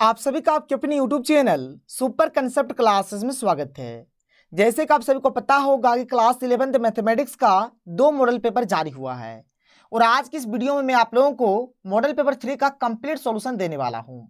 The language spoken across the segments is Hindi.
आप सभी का आपके अपने YouTube channel super concept classes में स्वागत है। जैसे कि आप सभी को पता होगा कि क्लास 11th मैथमेटिक्स का 2 मॉडल पेपर जारी हुआ है और आज की इस वीडियो में मैं आप लोगों को मॉडल पेपर 3 का कंप्लीट सॉल्यूशन देने वाला हूं।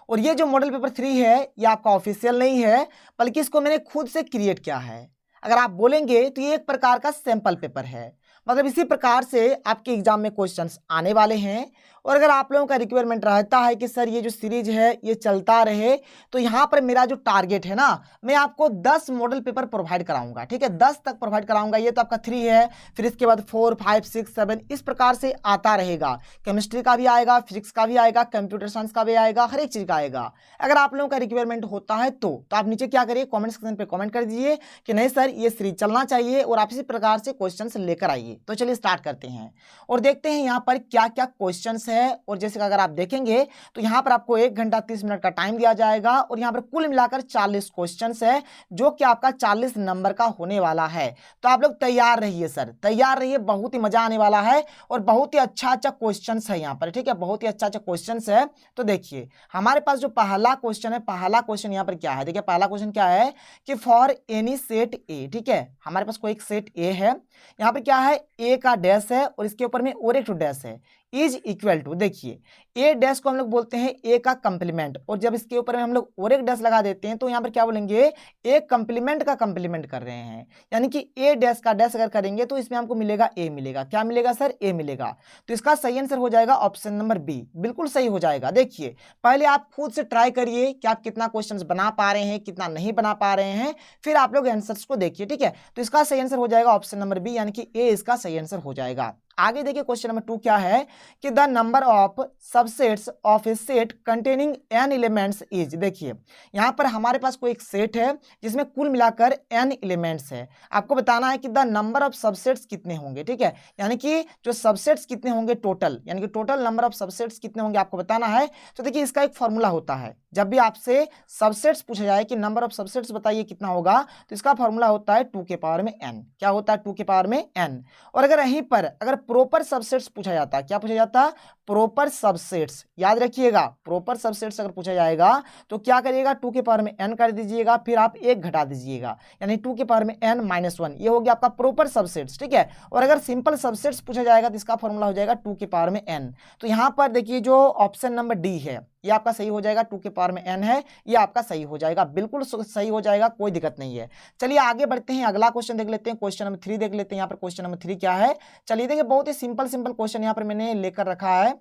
और ये जो मॉडल पेपर 3 है ये आपका ऑफिशियल नहीं है, बल्कि इसको मैंने खुद से क्रिएट किया है। अगर आप बोलेंगे तो ये एक प्रकार का सैंपल पेपर है, मतलब इसी प्रकार से आपके एग्जाम में क्वेश्चंस आने वाले हैं। और अगर आप लोगों का रिक्वायरमेंट रहता है कि सर ये जो सीरीज है ये चलता रहे, तो यहाँ पर मेरा जो टारगेट है ना, मैं आपको 10 मॉडल पेपर प्रोवाइड कराऊंगा। ठीक है, 10 तक प्रोवाइड कराऊंगा। ये तो आपका 3 है, फिर इसके बाद 4, 5, 6, 7 इस प्रकार से आता रहेगा। केमिस्ट्री का भी आएगा, फिजिक्स का भी आएगा, कंप्यूटर साइंस का भी आएगा, हर एक चीज का आएगा। अगर आप लोगों का रिक्वायरमेंट होता है तो आप नीचे क्या करिए, कॉमेंट सेक्शन पे कॉमेंट कर दीजिए कि नहीं सर ये सीरीज चलना चाहिए और आप इसी प्रकार से क्वेश्चन लेकर आइए। तो चलिए स्टार्ट करते हैं और देखते हैं यहाँ पर क्या क्या क्वेश्चन है। और जैसे अगर आप देखेंगे तो यहाँ पर आपको 1 घंटा 30 मिनट का टाइम दिया जाएगा और यहाँ पर कुल मिलाकर 40 क्वेश्चन है, जो कि आपका 40 नंबर का होने वाला है। तो आप लोग तैयार रहिए सर, तैयार रहिए, बहुत ही मजा आने वाला है और बहुत ही अच्छा क्वेश्चन है यहाँ पर। ठीक है, बहुत ही अच्छा क्वेश्चन है। तो देखिए हमारे पास जो पहला क्वेश्चन है, पहला क्वेश्चन यहाँ पर क्या है, देखिए पहला क्वेश्चन क्या है कि फॉर एनी सेट ए। ठीक है, हमारे पास कोई एक सेट ए है, यहाँ पर क्या है ए का डैश है और इसके ऊपर में और एक डैश है, इज इक्वल टू, देखिए ए डैश को हम लोग बोलते हैं ए का कंप्लीमेंट, और जब इसके ऊपर में हम लोग और एक डैश लगा देते हैं तो यहाँ पर क्या बोलेंगे, ए कंप्लीमेंट का कंप्लीमेंट कर रहे हैं। यानी कि ए डैश का डैश अगर करेंगे तो इसमें हमको मिलेगा ए मिलेगा। क्या मिलेगा सर, ए मिलेगा। तो इसका सही आंसर हो जाएगा ऑप्शन नंबर बी, बिल्कुल सही हो जाएगा। देखिए पहले आप खुद से ट्राई करिए कि आप कितना क्वेश्चन बना पा रहे हैं, कितना नहीं बना पा रहे हैं, फिर आप लोग आंसर्स को देखिए। ठीक है, तो इसका सही आंसर हो जाएगा ऑप्शन नंबर बी, यानी कि ए इसका सही आंसर हो जाएगा। आगे देखिए क्वेश्चन नंबर 2 क्या है कि the number of subsets of A set containing n elements is. देखिए यहां पर हमारे पास कोई एक सेट है जिसमें कुल मिलाकर n एलिमेंट्स है। आपको बताना है कि द नंबर ऑफ सबसेट्स कितने होंगे। ठीक है, यानी कि जो सबसेट्स कितने होंगे टोटल, यानी कि टोटल नंबर ऑफ सबसेट्स कितने होंगे आपको बताना है। तो देखिए इसका एक फॉर्मूला होता है, जब भी आपसे सबसेट्स पूछा जाए कि नंबर ऑफ सबसेट्स बताइए कितना होगा, तो इसका फॉर्मूला होता है 2 के पावर में n। क्या होता है, 2 के पावर में n। और अगर यहीं पर अगर प्रॉपर सबसेट्स पूछा जाता, क्या पूछा जाता, प्रॉपर सबसेट्स, याद रखिएगा प्रॉपर सबसेट्स अगर पूछा जाएगा तो क्या करिएगा, 2 के पावर में n कर दीजिएगा, फिर आप 1 घटा दीजिएगा, यानी 2 के पावर में n माइनस 1, ये हो गया आपका प्रॉपर सबसेट्स। ठीक है, और अगर सिंपल सबसेट्स पूछा जाएगा तो इसका फॉर्मूला हो जाएगा 2 के पावर में n। तो यहां पर देखिए जो ऑप्शन नंबर डी है ये आपका सही हो जाएगा, 2 के पावर में n है, ये आपका सही हो जाएगा, बिल्कुल सही हो जाएगा, कोई दिक्कत नहीं है। चलिए आगे बढ़ते हैं, अगला क्वेश्चन देख लेते हैं, क्वेश्चन नंबर 3 देख लेते हैं। यहाँ पर क्वेश्चन नंबर 3 क्या है, चलिए देखिए बहुत ही सिंपल क्वेश्चन यहाँ पर मैंने लेकर रखा है,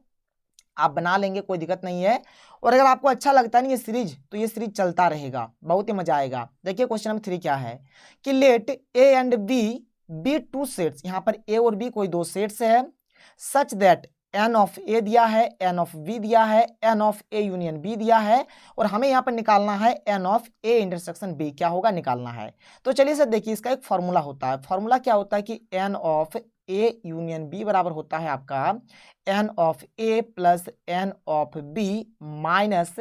आप बना लेंगे, कोई दिक्कत नहीं है। और अगर आपको अच्छा लगता है ना ये सीरीज, तो ये सीरीज चलता रहेगा, बहुत ही मजा आएगा। देखिए क्वेश्चन नंबर 3 क्या है कि let A and B B 2 sets, यहाँ पर ए और बी कोई 2 सेट्स है, such that N of A दिया है, एन ऑफ बी दिया है, N of A union B दिया है, और हमें यहाँ पर निकालना है N of A intersection B, क्या होगा निकालना है। तो चलिए सर देखिए इसका एक फॉर्मूला होता है, फॉर्मूला क्या होता है कि N of A union B बराबर होता है आपका N of A plus N of B minus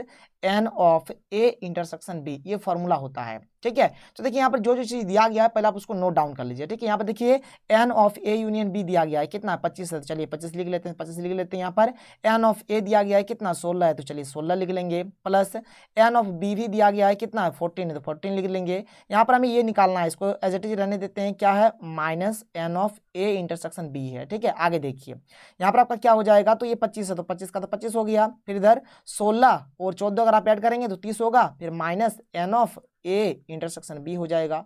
N of A intersection B, ये फॉर्मूला होता है। ठीक है, तो देखिए यहाँ पर जो जो चीज दिया गया है पहले आप उसको नोट डाउन कर लीजिए। ठीक है, यहाँ पर देखिए N of A union B दिया गया है कितना, 25 है, तो चलिए 25 लिख लेते हैं, 25 लिख लेते हैं। यहाँ पर एन ऑफ ए दिया गया है कितना, 16 है, तो चलिए 16 लिख लेंगे, प्लस एन ऑफ बी भी दिया गया है कितना, 14 है, तो 14 लिख लेंगे। यहाँ पर हमें ये निकालना है, इसको एज इट इज रहने देते हैं, क्या है minus N of A intersection B है। ठीक है, आगे देखिए यहाँ पर आपका क्या हो जाएगा, तो ये 25 है, तो 25 का तो 25 हो गया, फिर इधर 16 और 14 अगर आप ऐड करेंगे तो 30 होगा, फिर minus N of A intersection B हो जाएगा।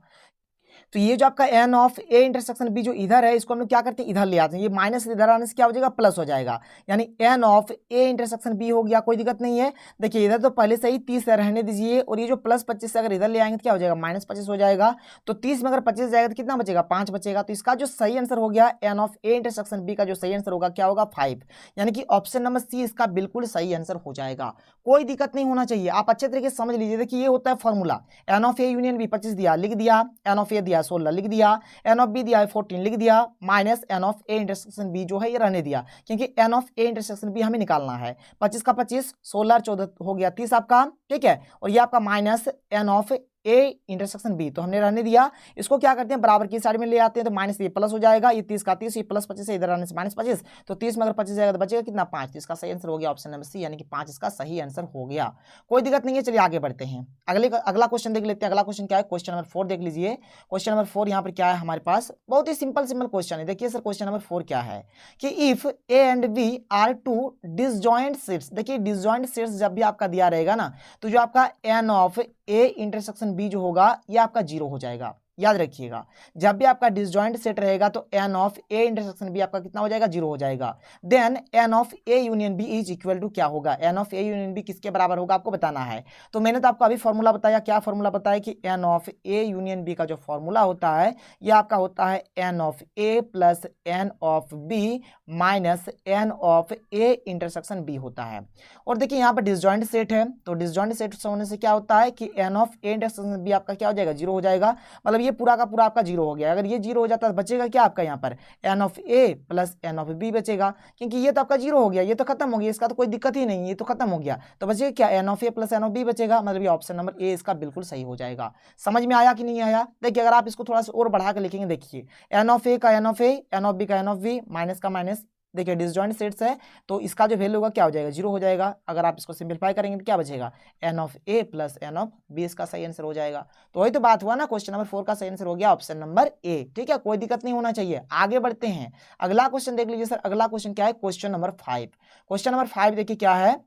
तो ये जो आपका N of A intersection B जो इधर है इसको हम लोग क्या करते हैं, इधर ले आते हैं, ये माइनस इधर आने से क्या हो जाएगा, प्लस हो जाएगा, यानी N of A intersection B हो गया, कोई दिक्कत नहीं है। देखिए इधर तो पहले से ही 30 रहने दीजिए, और ये जो प्लस 25 से अगर इधर ले आएंगे तो क्या हो जाएगा, माइनस 25 हो जाएगा। तो 30 में अगर 25 जाएगा तो कितना बचेगा, 5 बचेगा। तो इसका जो सही आंसर हो गया N of A intersection B का जो सही आंसर होगा क्या होगा, 5, यानी कि ऑप्शन नंबर सी इसका बिल्कुल सही आंसर हो जाएगा, कोई दिक्कत नहीं होना चाहिए। आप अच्छे तरीके से समझ लीजिए। देखिए ये होता है formula, N of A union B 25 दिया लिख दिया, एन ऑफ ए दिया 16 लिख दिया, एन ऑफ बी दिया है 14 लिख दिया, minus N of A intersection B जो है ये रहने दिया, क्योंकि n of A intersection B हमें निकालना है। 25 का 25, 16 14 हो गया 30 आपका। ठीक है, और ये आपका minus N of A A intersection B, तो हमने रहने दिया। इसको क्या करते हैं, बराबर की साइड में ले आते हैं, तो माइनस ये प्लस हो जाएगा, ये 30 का 30, ये प्लस 25 है, इधर आने से माइनस 25, तो 30 में अगर 25 जाएगा तो बचेगा कितना 5, तो इसका सही आंसर हो गया ऑप्शन नंबर सी, यानी कि 5 इसका सही आंसर हो गया। कोई दिक्कत नहीं है, चलिए आगे बढ़ते हैं। अगला क्वेश्चन देख लेते हैं। अगला क्वेश्चन क्या है, क्वेश्चन नंबर 4 देख लीजिए। क्वेश्चन नंबर 4 यहाँ पर क्या है हमारे पास, बहुत ही सिंपल क्वेश्चन है। देखिए सर क्वेश्चन नंबर 4 क्या है कि if A and B are two disjoint sets. देखिए डिसजॉइंट सेट्स जब भी आपका दिया रहेगा ना, तो जो आपका N of A intersection B जो होगा ये आपका 0 हो जाएगा। याद रखिएगा, जब भी आपका डिसजॉइंट सेट रहेगा तो n of A intersection B आपका कितना हो जाएगा, 0 हो जाएगा। Then n of A union B is equal to क्या होगा, n of A union B किसके बराबर होगा आपको बताना है। तो मैंने तो आपको अभी फॉर्मूला बताया, क्या फॉर्मूला बताया कि N of A union B का जो फॉर्मूला होता है ये आपका होता है N of A plus N of B minus N of A intersection B होता है। और देखिए यहाँ पर डिसजॉइंट सेट है, तो डिसजॉइंट सेट होने से क्या होता है कि N of A intersection B आपका क्या हो जाएगा, 0 हो जाएगा। मतलब ये पूरा का पूरा आपका 0 हो गया। अगर ये 0 हो जाता है तो बचेगा क्या आपका यहाँ पर n of A plus N of B बचेगा, क्योंकि ये तो आपका 0 हो गया, ये तो खत्म हो गया, इसका तो कोई दिक्कत ही नहीं, ये तो खत्म हो गया। तो बचेगा क्या, n of A plus N of B बचेगा। मतलब ये ऑप्शन नंबर ए इसका बिल्कुल सही हो जाएगा। समझ में आया कि नहीं आया। देखिए अगर आप इसको थोड़ा सा और बढ़ा कर लिखेंगे, देखिए एन ऑफ ए का n of A, n of B का एन ऑफ बी, माइनस का माइनस, देखिए डिसजॉइंट सेट्स है तो इसका जो वैल्यू होगा क्या हो जाएगा, 0 हो जाएगा। अगर आप इसको सिंपलीफाई करेंगे तो क्या बचेगा, n of A plus N of B, इसका सही आंसर हो जाएगा। तो वही तो बात हुआ ना, क्वेश्चन नंबर 4 का सही आंसर हो गया ऑप्शन नंबर ए। ठीक है, कोई दिक्कत नहीं होना चाहिए। आगे बढ़ते हैं, अगला क्वेश्चन देख लीजिए सर। अगला क्वेश्चन क्या है, क्वेश्चन नंबर 5। क्वेश्चन नंबर 5 देखिए क्या है,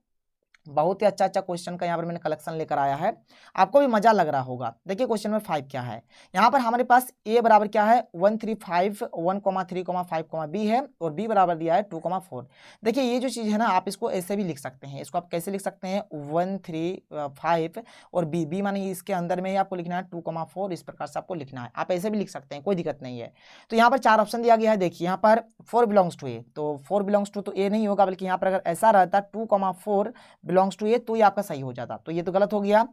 बहुत ही अच्छा क्वेश्चन का यहाँ पर मैंने कलेक्शन लेकर आया है, आपको भी मजा लग रहा होगा। देखिए क्वेश्चन नंबर 5 क्या है, यहाँ पर हमारे पास a बराबर क्या है 135 1,3,5, b है, और b बराबर दिया है 2,4। देखिए ये जो चीज़ है ना, आप इसको ऐसे भी लिख सकते हैं। इसको आप कैसे लिख सकते हैं, 135 और b माने इसके अंदर में ही आपको लिखना है 2,4, इस प्रकार से आपको लिखना है। आप ऐसे भी लिख सकते हैं, कोई दिक्कत नहीं है। तो यहाँ पर 4 ऑप्शन दिया गया है। देखिए यहाँ पर 4 बिलोंग्स टू ए, तो 4 बिलोंग्स टू तो ए नहीं होगा, बल्कि यहाँ पर अगर ऐसा रहता 2,4 बिलोंग्स टू ए तो ये आपका सही हो जाता। तो ये तो गलत हो गया।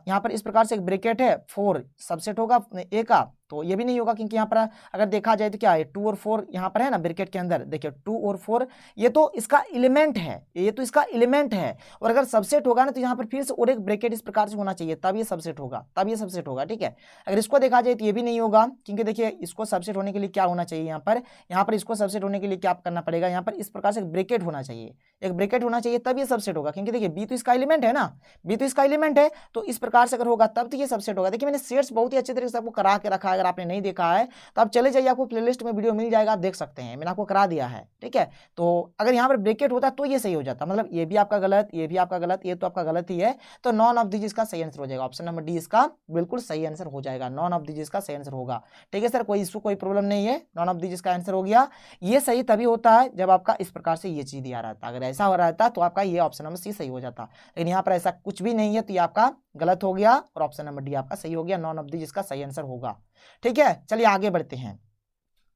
यहाँ पर इस प्रकार से एक ब्रैकेट है, 4 सबसेट होगा ए का, तो ये भी नहीं होगा, क्योंकि यहाँ पर अगर देखा जाए तो क्या है 2 और 4 यहाँ पर है ना ब्रैकेट के अंदर। देखिए 2 और 4 ये तो इसका एलिमेंट है, ये तो इसका एलिमेंट है। और अगर सबसेट होगा ना तो यहाँ पर फिर से और एक ब्रैकेट इस प्रकार से होना चाहिए, तब ये सबसेट होगा, तब ये सबसेट होगा। ठीक है, अगर इसको देखा जाए तो ये भी नहीं होगा, क्योंकि देखिए इसको सबसेट होने के लिए क्या होना चाहिए, यहाँ पर इसको सबसेट होने के लिए क्या करना पड़ेगा, यहाँ पर इस प्रकार से एक ब्रैकेट होना चाहिए, एक ब्रैकेट होना चाहिए, तब ये सबसेट होगा। क्योंकि देखिए बी तो इसका एलिमेंट है ना, बी तो इसका एलिमेंट है, तो इस प्रकार से अगर होगा तब तो ये सबसेट होगा। देखिए मैंने सेट्स बहुत ही अच्छे तरीके से आपको करा के रखा है, अगर आपने नहीं देखा है तो आप चले जाइए, आपको प्लेलिस्ट में वीडियो मिल जाएगा, आप देख सकते हैं, मैंने आपको करा दिया है। ठीक है, तो अगर यहाँ पर ब्रैकेट होता तो ये सही हो जाता, मतलब ये भी आपका गलत, ये भी आपका गलत, ये तो आपका गलत ही है। तो नॉन ऑफ दीज इसका सही आंसर हो जाएगा, ऑप्शन नंबर डी इसका बिल्कुल सही आंसर हो जाएगा, नॉन ऑफ दीज इसका सही आंसर होगा। ठीक है सर, कोई इशू कोई प्रॉब्लम नहीं है, नॉन ऑफ दीज इसका आंसर हो गया। ये सही तभी होता है जब आपका इस प्रकार से ये चीज दिया रहता, अगर ऐसा हो रहता तो आपका ये ऑप्शन नंबर सी सही हो जाता, लेकिन यहाँ पर ऐसा कुछ भी नहीं है, तो ये आपका गलत हो गया और ऑप्शन नंबर डी आपका सही हो गया, नॉन ऑफ दीज इसका सही आंसर होगा। ठीक है, चलिए आगे बढ़ते हैं।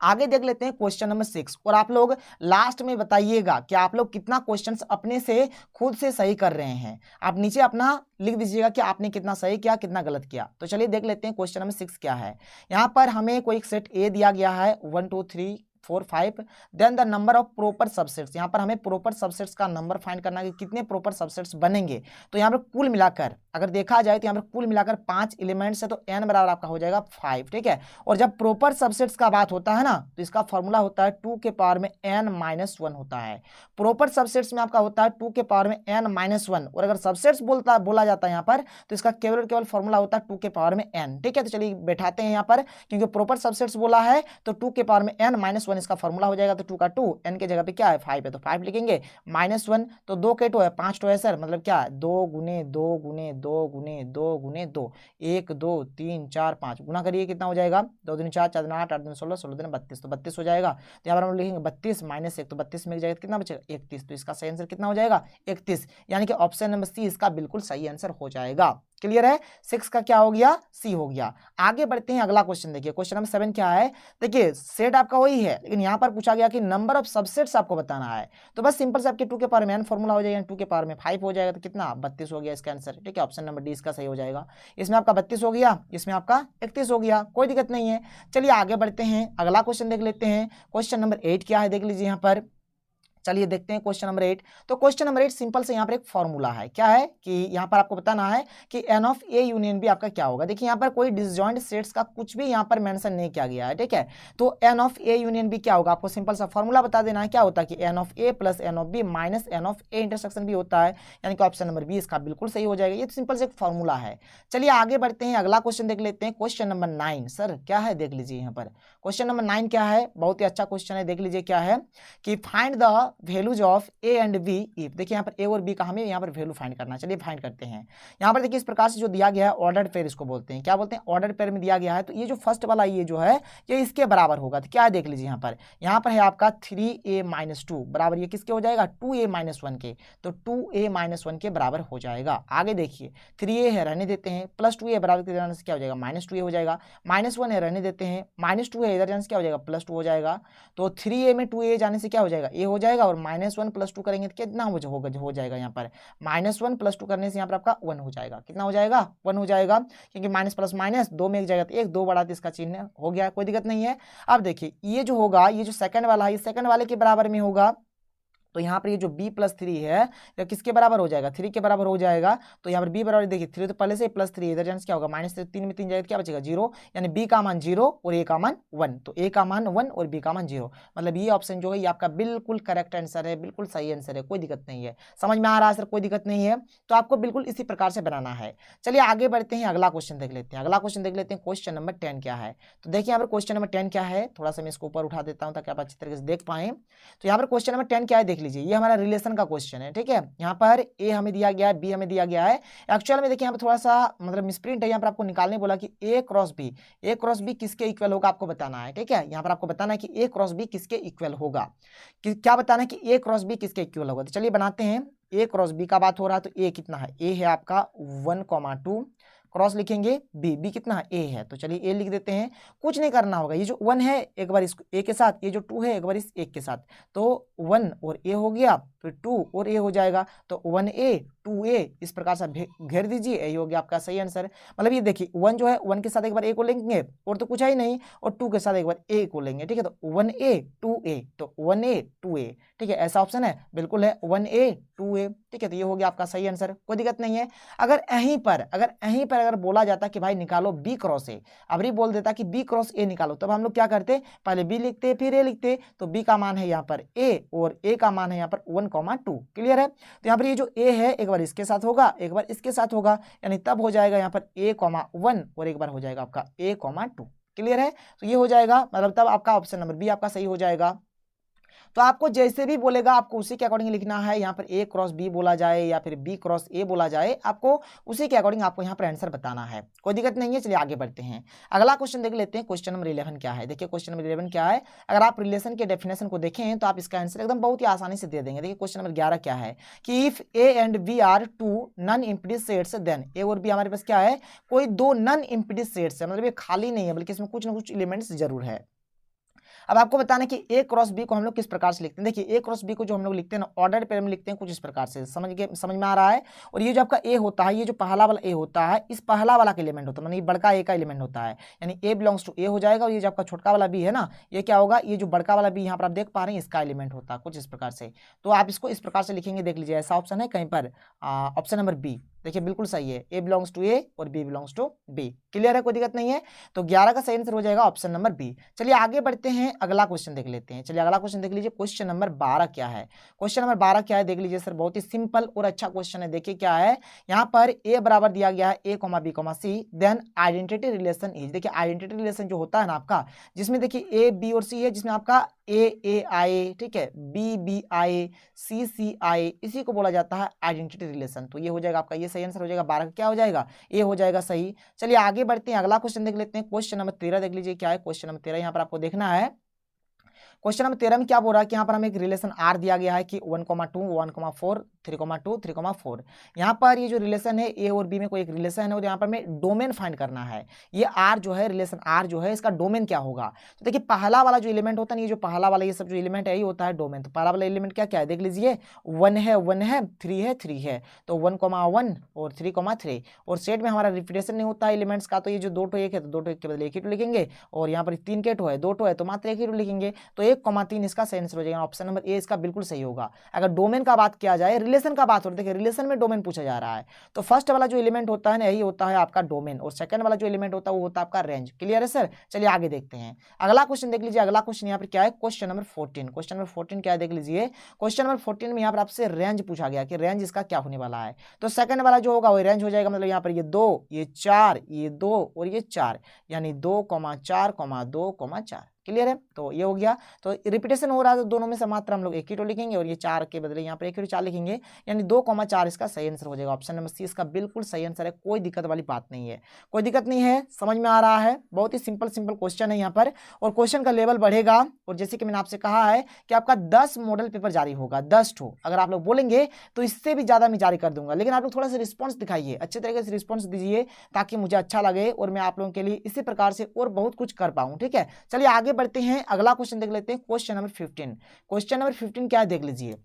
आगे देख लेते हैं क्वेश्चन नंबर 6, और आप लोग लास्ट में बताइएगा कि आप लोग कितना क्वेश्चंस अपने से खुद से सही कर रहे हैं। आप नीचे अपना लिख दीजिएगा कि आपने कितना सही किया, कितना गलत किया। तो चलिए देख लेते हैं क्वेश्चन नंबर 6 क्या है। यहाँ पर हमें कोई एक सेट ए दिया गया है 1 2 3 4 5, then the number of proper subsets. यहाँ पर हमें प्रॉपर सबसेट्स का नंबर फाइंड करना है कि कितने प्रॉपर सबसेट्स बनेंगे। तो यहाँ पर कुल मिलाकर अगर देखा जाए तो यहाँ पर कुल मिलाकर 5 एलिमेंट्स है, तो n बराबर आपका हो जाएगा 5। ठीक है, और जब प्रॉपर सबसेट्स का बात होता है ना, तो इसका फॉर्मूला होता है 2 के पावर में n-1 होता है। प्रॉपर सबसेट्स में आपका होता है 2 के पावर में n-1, और अगर सबसेट्स बोला जाता है यहाँ पर तो इसका केवल फॉर्मूला होता है 2 के पावर में n। ठीक है, तो चलिए बैठाते हैं यहाँ पर, क्योंकि प्रॉपर सबसेट्स बोला है तो 2 के पावर में n-1 इसका फॉर्मूला हो जाएगा। तो 2 का 2, n के जगह पे क्या है 5 है, तो 5 लिखेंगे, -1 तो 2 के 2 है, 5 2 है सर, मतलब क्या 2 गुने 2 गुने 2 गुने 2 गुने 2, 1 2 3 4 5 गुना करिए, कितना हो जाएगा 2 दूनी 4 4 दूनी 8 8 दूनी 16 16 दूनी 32, तो 32 हो जाएगा। तो यहाँ पर हम लिखेंगे 32 - 1, तो 32 में एक जगह कितना बचेगा 31, तो इसका सही आंसर कितना हो जाएगा 31, यानी कि ऑप्शन नंबर सी इसका बिल्कुल सही आंसर हो जाएगा। क्लियर है, 6 का क्या हो गया सी हो गया। आगे बढ़ते हैं, अगला क्वेश्चन देखिए, क्वेश्चन नंबर 7 क्या है। देखिए सेट आपका वही है, लेकिन यहाँ पर पूछा गया कि नंबर ऑफ सबसेट्स आपको बताना है। तो बस सिंपल से आपके 2 के पावर में n फॉर्मूला हो जाएगा, 2 के पावर में 5 हो जाएगा, तो कितना 32 हो गया इसका आंसर। ठीक है, ऑप्शन नंबर डी इसका सही हो जाएगा। इसमें आपका 32 हो गया, इसमें आपका 31 हो गया, कोई दिक्कत नहीं है। चलिए आगे बढ़ते हैं, अगला क्वेश्चन देख लेते हैं। क्वेश्चन नंबर 8 क्या है, देख लीजिए यहाँ पर। चलिए देखते हैं क्वेश्चन नंबर 8। तो क्वेश्चन नंबर 8 सिंपल से यहाँ पर एक फॉर्मूला है, क्या है कि यहाँ पर आपको बताना है कि N of A union B आपका क्या होगा। देखिए यहाँ पर कोई डिसजॉइंट सेट्स का कुछ भी यहाँ पर मेंशन नहीं किया गया है, ठीक है। तो n of A union B क्या होगा, आपको सिंपल सा फॉर्मूला बता देना है, क्या होता है कि N of A plus N of B minus N of A intersection B होता है, यानी कि ऑप्शन नंबर बी इसका बिल्कुल सही हो जाएगा। ये तो सिंपल से एक फॉर्मूला है। चलिए आगे बढ़ते हैं, अगला क्वेश्चन देख लेते हैं, क्वेश्चन नंबर 9। सर क्या है देख लीजिए यहाँ पर क्वेश्चन नंबर 9 क्या है, बहुत ही अच्छा क्वेश्चन है, देख लीजिए क्या है कि find the values of A and B if. देखिए यहाँ पर ए और बी का हमें यहाँ पर वैल्यू फाइंड करना है। चलिए फाइंड करते हैं। यहाँ पर देखिए इस प्रकार से जो दिया गया है ऑर्डर्ड पेयर इसको बोलते हैं, क्या बोलते हैं, ऑर्डर्ड पेयर में दिया गया है। तो ये जो फर्स्ट वाला ये जो है ये इसके बराबर होगा। तो क्या है देख लीजिए यहाँ पर है आपका 3a-2 बराबर ये किसके हो जाएगा, 2a-1 के। तो 2a-1 के बराबर हो जाएगा। आगे देखिए 3a है रहने देते हैं, प्लस 2a बराबर के जाने से क्या हो जाएगा, -2a हो जाएगा। -1 है रहने देते हैं, -2 है इधर जाने से क्या हो जाएगा, +2 हो जाएगा। तो 3a में 2a जाने से क्या हो जाएगा, a हो जाएगा, और -1 + 2 करेंगे तो कितना हो जाएगा यहाँ पर, -1 + 2 करने से यहाँ पर आपका 1 हो जाएगा। कितना हो जाएगा, 1 हो जाएगा, क्योंकि माइनस प्लस माइनस 2 में एक जाएगा तो 1, 2 बढ़ा तो इसका चिन्ह हो गया, कोई दिक्कत नहीं है। अब देखिए ये जो होगा, ये जो सेकंड वाला है ये सेकंड वाले के बराबर में होगा। तो यहाँ पर ये जो b + 3 है ये किसके बराबर हो जाएगा, 3 के बराबर हो जाएगा। तो यहाँ पर b बराबर देखिए 3 तो पहले से +3 इधर जाने से क्या होगा, -3 में 3 जाएगा क्या बचेगा, 0, यानी b का मान 0 और a का मान 1। तो a का मान 1 और b का मान 0, मतलब ये ऑप्शन जो है ये आपका बिल्कुल करेक्ट आंसर है, बिल्कुल सही आंसर है, कोई दिक्कत नहीं है। समझ में आ रहा है सर, कोई दिक्कत नहीं है। तो आपको बिल्कुल इसी प्रकार से बनाना है। चलिए आगे बढ़ते हैं, अगला क्वेश्चन देख लेते हैं। अगला क्वेश्चन देख लेते हैं, क्वेश्चन नंबर 10 क्या है। तो देखिए यहाँ पर क्वेश्चन नंबर 10 क्या है, थोड़ा सा मैं इसको ऊपर उठा देता हूँ ताकि आप अच्छी तरीके से देख पाएं। तो यहाँ पर क्वेश्चन नंबर 10 क्या है देख लीजिए, ये हमारा रिलेशन का क्वेश्चन है, ठीक है। यहाँ पर ए हमें दिया गया है, बी हमें दिया गया है। एक्चुअल में देखिए यहाँ पर थोड़ा सा मतलब मिसप्रिंट है, यहाँ पर आपको निकालने बोला कि ए क्रॉस बी किसके इक्वल होगा, आपको बताना है, ठीक है। यहाँ पर आपको बताना है कि ए क्रॉस बी किसके इक्वल होगा, क्या बताना है कि ए क्रॉस बी किसके इक्वल होगा। तो चलिए बनाते हैं, ए क्रॉस बी का बात हो रहा है, तो ए कितना है, ए है आपका 1,2, क्रॉस लिखेंगे बी कितना है, ए है। तो चलिए ए लिख देते हैं, कुछ नहीं करना होगा, ये जो 1 है एक बार इस ए के साथ, ये जो 2 है एक बार इस 1 के साथ, तो 1 और ए हो गया, फिर 2 और ए हो जाएगा, तो 1a 2a इस प्रकार से घेर दीजिए, यही हो गया आपका सही आंसर। मतलब ये देखिए 1 जो है 1 के साथ एक बार a को लेंगे और तो कुछ है ही नहीं, और 2 के साथ एक बार a को लेंगे, ठीक है। तो 1a 2a, तो 1a 2a, ठीक है, ऐसा ऑप्शन है, बिल्कुल है 1a 2a, ठीक है। तो ये हो गया आपका सही आंसर, कोई दिक्कत नहीं है। अगर यहीं पर अगर बोला जाता कि भाई निकालो b क्रॉस a, अभी बोल देता कि b क्रॉस a निकालो, तब हम लोग क्या करते, पहले b लिखते फिर a लिखते। तो b का मान है यहाँ पर a और a का मान है यहाँ पर 1,2, क्लियर है। तो यहाँ पर ये जो a है एक बार इसके साथ होगा, एक बार इसके साथ होगा, यानी तब हो जाएगा यहाँ पर a,1 और एक बार हो जाएगा आपका a,2, क्लियर है। तो ये हो जाएगा, मतलब तब आपका ऑप्शन नंबर बी आपका सही हो जाएगा। तो आपको जैसे भी बोलेगा आपको उसी के अकॉर्डिंग लिखना है, यहाँ पर ए क्रॉस बी बोला जाए या फिर बी क्रॉस ए बोला जाए, आपको उसी के अकॉर्डिंग आपको यहाँ पर आंसर बताना है, कोई दिक्कत नहीं है। चलिए आगे बढ़ते हैं, अगला क्वेश्चन देख लेते हैं। क्वेश्चन नंबर 11 क्या है, देखिए क्वेश्चन नंबर 11 क्या है। अगर आप रिलेशन के डेफिनेशन को देखें तो आप इसका आंसर एकदम बहुत ही आसानी से दे देंगे। देखिए क्वेश्चन नंबर 11 क्या है कि if A and B are 2 non independent sets, then A और बी हमारे पास क्या है, कोई 2 नॉन इम्पीडेंट सेट्स है, मतलब ये खाली नहीं है बल्कि इसमें कुछ ना कुछ एलिमेंट्स जरूर है। अब आपको बताना है कि ए क्रॉस बी को हम लोग किस प्रकार से लिखते हैं। देखिए ए क्रॉस बी को जो हम लोग लिखते हैं ना ऑर्डर्ड पेयर में लिखते हैं कुछ इस प्रकार से, समझ में आ रहा है। और ये जो आपका ए होता है, ये जो पहला वाला ए होता है, इस पहला वाला का एलिमेंट होता है, मतलब ये बड़का ए का एलिमेंट होता है, यानी ए बिलोंग्स टू ए हो जाएगा। और ये जो आपका छोटका वाला बी है ना, ये क्या होगा, ये जो बड़का वाला बी यहाँ पर आप देख पा रहे हैं इसका एलिमेंट होता है कुछ इस प्रकार से। तो आप इसको इस प्रकार से लिखेंगे, देख लीजिए ऐसा ऑप्शन है कहीं पर, ऑप्शन नंबर बी देखिए बिल्कुल सही है, ए बिलोंग्स टू ए और B belongs to B, clear है, कोई दिक्कत नहीं है। तो 11 का सही आंसर हो जाएगा ऑप्शन नंबर बी। चलिए आगे बढ़ते हैं, अगला क्वेश्चन देख लेते हैं। चलिए अगला क्वेश्चन देख लीजिए, क्वेश्चन नंबर 12 क्या है। क्वेश्चन नंबर 12 क्या है देख लीजिए सर, बहुत ही सिंपल और अच्छा क्वेश्चन है। देखिए क्या है, यहाँ पर ए बराबर दिया गया है a, b, c, then identity relation is. देखिए आइडेंटिटी रिलेशन जो होता है ना आपका, जिसमें देखिए ए बी और सी है, जिसमें आपका ए आए, ठीक है, बी आए, सी आए, इसी को बोला जाता है आइडेंटिटी रिलेशन। तो ये हो जाएगा आपका, ये सही आंसर हो जाएगा 12 का क्या हो जाएगा, ए हो जाएगा सही। चलिए आगे बढ़ते हैं, अगला क्वेश्चन देख लेते हैं। क्वेश्चन नंबर 13 देख लीजिए क्या है। क्वेश्चन नंबर 13 यहाँ पर आपको देखना है। क्वेश्चन नंबर 13 में क्या बोल रहा है कि यहाँ पर हमें एक रिलेशन आर दिया गया है कि 1,2, 1,4, 3,2 3,4। यहाँ पर ये जो रिलेशन है ए और बी में कोई एक रिलेशन है और यहाँ पर हमें डोमेन फाइंड करना है। ये आर जो है, रिलेशन आर जो है, इसका डोमेन क्या होगा। तो देखिए पहला वाला जो एलिमेंट होता है, ये जो पहला वाला ये सब जो एलिमेंट है यही होता है डोमेन। तो पहला वाला एलिमेंट क्या क्या है देख लीजिए, 1 है 1 है, 3 है 3 है, तो 1,1 और 3,3। और सेट में हमारा रिपीटेशन नहीं होता है एलिमेंट्स का, तो ये जो 2 टू 1 है तो 2 टू 1 के बदले 1 ही टू लिखेंगे, और यहाँ पर 3 के टू है 2 टू है तो मात्र 1 ही टू लिखेंगे। तो 1,3 इसका सही आंसर हो जाएगा। ऑप्शन नंबर ए इसका बिल्कुल सही होगा। अगर डोमेन का बात किया जाए, रिलेशन का बात हो रही है, देखिए रिलेशन में डोमेन पूछा जा रहा है, तो फर्स्ट वाला जो एलिमेंट होता है ना यही होता है आपका डोमेन, और सेकंड वाला जो एलिमेंट होता है वो होता है आपका रेंज। क्लियर है सर। चलिए आगे देखते हैं। अगला क्वेश्चन देख लीजिए। अगला क्वेश्चन यहाँ पर क्या है, क्वेश्चन नंबर 14। क्वेश्चन नंबर 14 क्या है देख लीजिए। क्वेश्चन नंबर 14 में यहाँ पर आपसे रेंज पूछा गया कि रेंज इसका क्या होने वाला है। तो सेकंड वाला जो होगा वो रेंज हो जाएगा, मतलब यहाँ पर ये 2 ये 4 ये 2 और ये 4, यानी 2,4,2,4। क्लियर है। तो ये हो गया। तो रिपीटेशन हो रहा है तो दोनों में से मात्र हम लोग 1 ही टू लिखेंगे, और ये 4 के बदले यहाँ पर 1 ही टू 4 लिखेंगे, यानी 2,4 इसका सही आंसर हो जाएगा। ऑप्शन नंबर सी इसका बिल्कुल सही आंसर है। कोई दिक्कत वाली बात नहीं है, कोई दिक्कत नहीं है, समझ में आ रहा है। बहुत ही सिंपल क्वेश्चन है यहाँ पर, और क्वेश्चन का लेवल बढ़ेगा। और जैसे कि मैंने आपसे कहा है कि आपका 10 मॉडल पेपर जारी होगा, 10 ठो। अगर आप लोग बोलेंगे तो इससे भी ज्यादा मैं जारी कर दूंगा, लेकिन आप लोग थोड़ा सा रिस्पॉन्स दिखाइए, अच्छे तरीके से रिस्पॉन्स दीजिए, ताकि मुझे अच्छा लगे और मैं आप लोगों के लिए इसी प्रकार से और बहुत कुछ कर पाऊं। ठीक है, चलिए आगे बढ़ते हैं। अगला क्वेश्चन देख लेते हैं, क्वेश्चन नंबर 15। क्वेश्चन नंबर 15 क्या है देख लीजिए।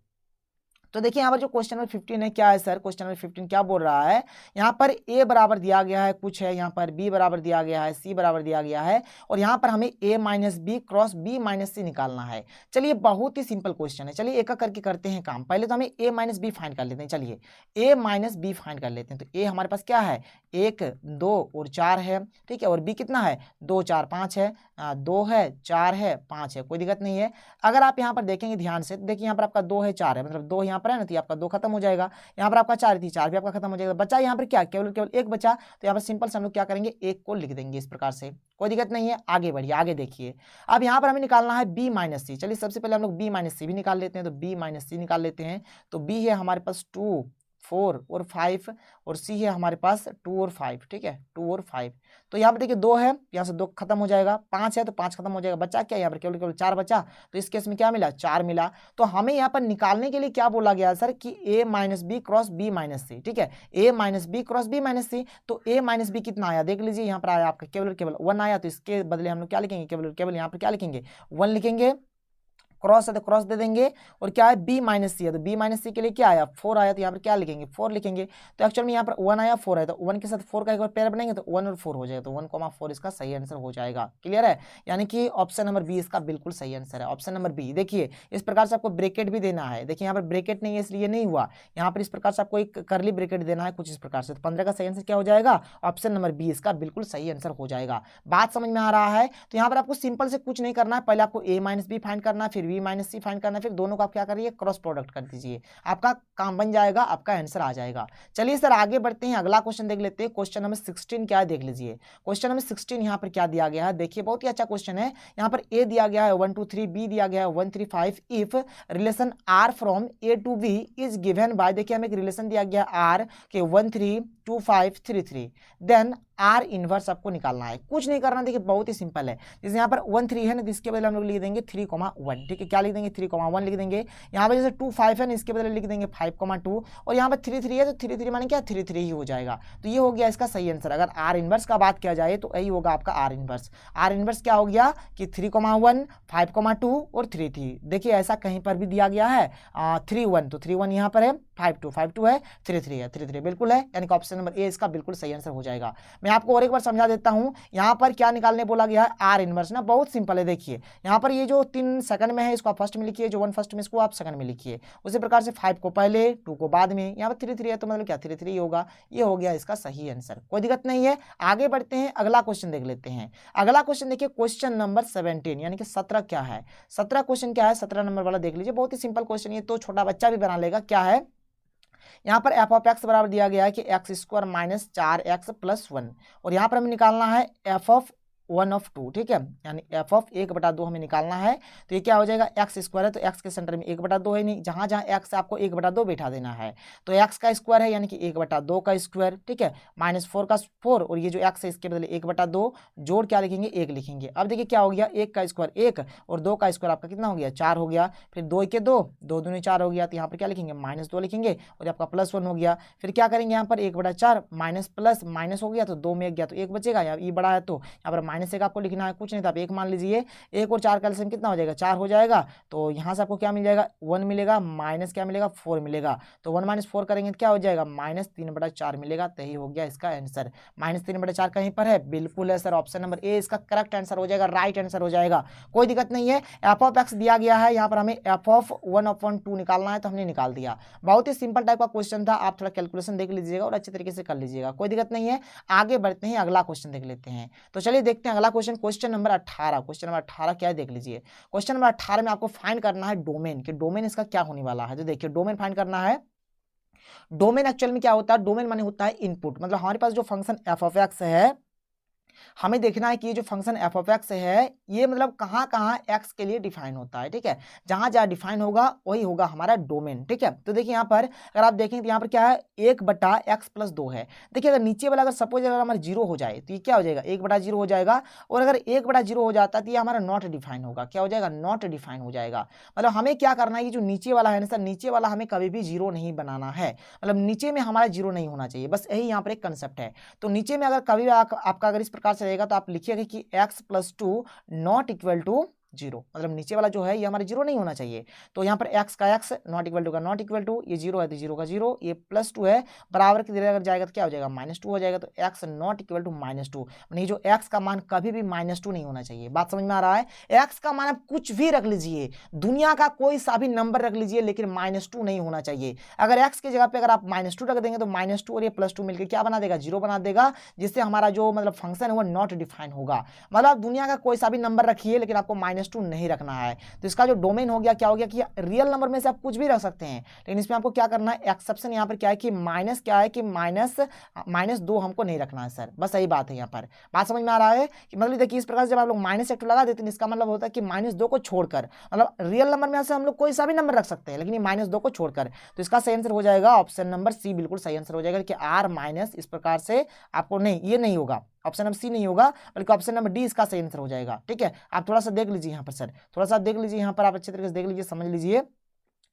तो देखिए यहाँ पर जो क्वेश्चन नंबर 15 है क्या है सर, क्वेश्चन नंबर 15 क्या बोल रहा है, यहाँ पर ए बराबर दिया गया है कुछ है, यहाँ पर बी बराबर दिया गया है, सी बराबर दिया गया है, और यहाँ पर हमें A minus B cross B minus C निकालना है। चलिए बहुत ही सिंपल क्वेश्चन है, चलिए एक एक करके करते हैं काम। पहले तो हमें ए माइनस बी फाइंड कर लेते हैं। चलिए ए माइनस बी फाइंड कर लेते हैं। तो ए हमारे पास क्या है, 1 2 और 4 है, ठीक है, और बी कितना है, 2 4 5 है, 2 है 4 है 5 है, कोई दिक्कत नहीं है। अगर आप यहाँ पर देखेंगे ध्यान से, देखिए यहाँ पर आपका 2 है 4 है, मतलब 2 यहाँ पर है ना, तो आपका 2 खत्म हो जाएगा। यहाँ पर आपका 4 थी, 4 भी आपका खत्म हो जाएगा। बचा यहाँ पर क्या, केवल केवल 1 बचा, तो यहाँ पर सिंपल से हम लोग क्या करेंगे, 1 को लिख देंगे इस प्रकार से, कोई दिक्कत नहीं है। आगे बढ़िए, आगे देखिए। अब यहाँ पर हमें निकालना है बी माइनस सी। चलिए सबसे पहले हम लोग बी माइनस सी भी निकाल लेते हैं। तो बी माइनस सी निकाल लेते हैं। तो बी है हमारे पास 2 4 और 5, और सी है हमारे पास 2 और 5, ठीक है, 2 और 5। तो यहाँ पर देखिए 2 है, यहाँ से 2 खत्म हो जाएगा, 5 है तो 5 खत्म हो जाएगा, बचा क्या, यहाँ पर केवल केवल 4 बचा। तो इस केस में क्या मिला, 4 मिला। तो हमें यहाँ पर निकालने के लिए क्या बोला गया सर, कि A minus B cross B minus C, ठीक है, A minus B cross B minus C. तो ए माइनस बी कितना आया देख लीजिए, यहाँ पर आया आपका केवल केवल 1 आया, तो इसके बदले हम लोग क्या लिखेंगे, केवल केवल यहाँ पर क्या लिखेंगे, 1 लिखेंगे। क्रॉस है तो क्रॉस दे देंगे, और क्या है बी माइनस सी है, तो बी माइनस सी के लिए क्या आया, 4 आया, तो यहाँ पर क्या लिखेंगे, 4 लिखेंगे। तो एक्चुअल में यहाँ पर 1 आया 4 आया, तो 1 के साथ 4 का एक बार पेयर बनेंगे तो 1 और 4 हो जाएगा, तो 1,4 इसका सही आंसर हो जाएगा। क्लियर है, यानी कि ऑप्शन नंबर बी इसका बिल्कुल सही आंसर है। Option number B. देखिए इस प्रकार से आपको ब्रेकेट भी देना है, देखिए यहाँ पर ब्रेकेट नहीं है इसलिए नहीं हुआ, यहाँ पर इस प्रकार से आपको एक करली ब्रेकेट देना है कुछ इस प्रकार से। तो 15 का सही आंसर क्या हो जाएगा, ऑप्शन नंबर बी इसका बिल्कुल सही आंसर हो जाएगा। बात समझ में आ रहा है। तो यहाँ पर आपको सिंपल से कुछ नहीं करना है, पहले आपको ए माइनस बी फाइंड करना है, फिर बी माइनस सी फाइंड, फिर दोनों को आप क्या करिए, क्रॉस प्रोडक्ट कर दीजिए, आपका काम बन जाएगा, आपका आंसर आ जाएगा। चलिए सर आगे बढ़ते हैं, अगला क्वेश्चन देख लेते हैं। क्वेश्चन नंबर 16 क्या है देख लीजिए। क्वेश्चन नंबर 16 यहाँ पर क्या दिया गया है, देखिए बहुत ही अच्छा क्वेश्चन है। यहाँ पर ए दिया गया है 1 2 3, बी दिया गया है 1 3 5, if relation R from A to B is given by, देखिए हमें एक रिलेशन दिया गया आर के 1 3 2 5 3 3, देन आर इनवर्स आपको निकालना है। कुछ नहीं करना, देखिए बहुत ही सिंपल है। जैसे यहाँ पर 1 3 है ना, इसके बदले हम लोग लिख देंगे 3,1, ठीक है, क्या लिख देंगे 3,1 लिख देंगे। यहाँ पर जैसे 2 5 है ना, इसके बदले लिख देंगे 5,2, और यहाँ पर 3 3 है तो 3 3 माने क्या 3 3 ही हो जाएगा। तो ये हो गया इसका सही आंसर। अगर आर इनवर्स का बात किया जाए तो यही होगा आपका आर इनवर्स। आर इनवर्स क्या हो गया कि 3,1 5,2 और 3 3। देखिए ऐसा कहीं पर भी दिया गया है 3 1, तो 3 1 यहाँ पर है, 5 2 है, 3 3 है, 3 3 बिल्कुल है, यानी कि ऑप्शन नंबर ए इसका बिल्कुल सही आंसर हो जाएगा। मैं आपको और एक बार समझा देता हूं, यहाँ पर क्या निकालने बोला गया है, आर इनवर्स ना, बहुत सिंपल है। देखिए यहाँ पर ये जो 3 सेकंड में है इसको आप फर्स्ट में लिखिए, जो 1 फर्स्ट में इसको आप सेकंड में लिखिए। उसी प्रकार से 5 को पहले 2 को बाद में, यहाँ पर 3 3 है तो मतलब क्या 3 3 होगा। ये हो गया इसका सही आंसर, कोई दिक्कत नहीं है। आगे बढ़ते हैं, अगला क्वेश्चन देख लेते हैं। अगला क्वेश्चन देखिए, क्वेश्चन नंबर 17 यानी कि 17 क्या है, 17 क्वेश्चन क्या है, 17 नंबर वाला देख लीजिए। बहुत ही सिंपल क्वेश्चन, ये तो छोटा बच्चा भी बना लेगा। क्या है, यहाँ पर एफ ऑफ एक्स बराबर दिया गया है कि x square minus 4x plus 1, और यहाँ पर हमें निकालना है एफ ऑफ 1 ऑफ 2, ठीक है, यानी एफ ऑफ 1/2 हमें निकालना है। तो ये क्या हो जाएगा, एक्स स्क्वायर है तो एक्स के सेंटर में 1/2 है, नहीं जहाँ जहाँ एक्स आपको 1/2 बैठा देना है। तो एक्स का स्क्वायर है यानी कि 1/2 का स्क्वायर, ठीक है, -4 का 4, और ये जो एक्स है इसके बदले 1/2 जोड़ क्या लिखेंगे, 1 लिखेंगे। अब देखिए क्या हो गया, 1 का स्क्वायर 1 और 2 का स्क्वायर आपका कितना हो गया, 4 हो गया। फिर 2 के 2, 2 दूनी 4 हो गया, तो यहाँ पर क्या लिखेंगे, -2 लिखेंगे और आपका +1 हो गया। फिर क्या करेंगे यहाँ पर 1/4 माइनस प्लस माइनस हो गया तो 2 में 1 गया तो 1 बचेगा, यहाँ ई बड़ा है तो यहाँ पर -1 आपको लिखना है, कुछ नहीं था आप 1 मान लीजिए। 1 और 4 का एलसीएम कितना हो जाएगा, 4 हो जाएगा। तो यहाँ से आपको क्या मिल जाएगा, 1 मिलेगा, माइनस क्या मिलेगा, 4 मिलेगा। तो 1 - 4 करेंगे तो क्या हो जाएगा, -3/4 मिलेगा। तो यही हो गया इसका आंसर। -3/4 कहीं पर है, बिल्कुल है सर, ऑप्शन नंबर ए इसका करेक्ट आंसर हो जाएगा, राइट आंसर हो जाएगा, कोई दिक्कत नहीं है। एफ ऑफ एक्स दिया गया है, यहाँ पर हमें एफ ऑफ 1/2 निकालना है, तो हमने निकाल दिया। बहुत ही सिंपल टाइप का क्वेश्चन था, आप थोड़ा कैलकुलेशन देख लीजिएगा और अच्छे तरीके से कर लीजिएगा, कोई दिक्कत नहीं है। आगे बढ़ते हैं, अगला क्वेश्चन देख लेते हैं। तो चलिए देखते हैं अगला question, question number 18। Question number 18 क्या है देख लीजिए। क्वेश्चन नंबर 18 में आपको फाइंड करना है डोमेन, कि डोमेन इसका क्या होने वाला है। तो देखिए डोमेन फाइंड करना है। डोमेन एक्चुअल में क्या होता है, डोमेन माने होता है इनपुट, मतलब हमारे पास जो फंक्शन एफ ऑफ एक्स है, हमें देखना है कि ये जो फंक्शन एफ ऑफ एक्स है ये मतलब कहाँ कहाँ एक्स के लिए डिफाइन होता है, ठीक है, जहाँ जहाँ डिफाइन होगा वही होगा हमारा डोमेन, ठीक है। तो देखिए यहाँ पर अगर आप देखें तो यहाँ पर क्या है, 1/x+2 है। देखिए अगर नीचे वाला अगर सपोज अगर हमारा 0 हो जाए तो ये क्या हो जाएगा, 1/0 हो जाएगा। और अगर 1/0 हो जाता है तो ये हमारा नॉट डिफाइन होगा, क्या हो जाएगा, नॉट डिफाइन हो जाएगा। मतलब हमें क्या करना है कि जो नीचे वाला है ना सर, नीचे वाला हमें कभी भी 0 नहीं बनाना है, मतलब नीचे में हमारा 0 नहीं होना चाहिए, बस यही यहाँ पर एक कंसेप्ट है। तो नीचे में अगर कभी आपका अगर इस प्रकार से रहेगा तो आप लिखिएगा कि x+2 नॉट इक्वल टू 0, मतलब नीचे वाला जो है ये हमारे 0 नहीं होना चाहिए। तो यहाँ पर x का x, नॉट इक्वल टू का नॉट इक्वल टू, ये 0 है तो 0 का 0, ये +2 है, बराबर की अगर जाएगा तो क्या हो जाएगा, -2 हो जाएगा। तो x नॉट इक्वल टू -2, नहीं जो x का मान कभी भी -2 नहीं होना चाहिए। बात समझ में आ रहा है, x का मान आप कुछ भी रख लीजिए, दुनिया का कोई सा भी नंबर रख लीजिए, लेकिन -2 नहीं होना चाहिए। अगर x की जगह पे अगर आप -2 रख देंगे तो -2 और ये +2 मिलकर क्या बना देगा, 0 बना देगा, जिससे हमारा जो मतलब फंक्शन है वो नॉट डिफाइन होगा। मतलब दुनिया का कोई सा भी नंबर रखिए लेकिन आपको -2 नहीं रखना है। तो इसका जो डोमेन हो गया क्या हो गया कि रियल नंबर में से आप कुछ भी रख सकते हैं, लेकिन इसमें आपको क्या करना है, एक्सेप्शन यहाँ पर क्या है कि माइनस, क्या है कि -2 हमको नहीं रखना है सर, बस यही बात है यहाँ पर। बात समझ में आ रहा है कि मतलब देखिए इस प्रकार से जब आप लोग -1 लगा देते हैं इसका मतलब होता है कि -2 को छोड़कर, मतलब रियल नंबर में से हम लोग कोई सा भी नंबर रख सकते हैं लेकिन ये -2 को छोड़कर। तो इसका सही आंसर हो जाएगा ऑप्शन नंबर सी, बिल्कुल सही आंसर हो जाएगा कि R- इस प्रकार से आपको नहीं, ये नहीं होगा, ऑप्शन नंबर सी नहीं होगा, बल्कि ऑप्शन नंबर डी इसका सही आंसर हो जाएगा, ठीक है। आप थोड़ा सा देख लीजिए यहाँ पर सर, थोड़ा सा देख लीजिए यहाँ पर, आप अच्छे तरीके से देख लीजिए, समझ लीजिए।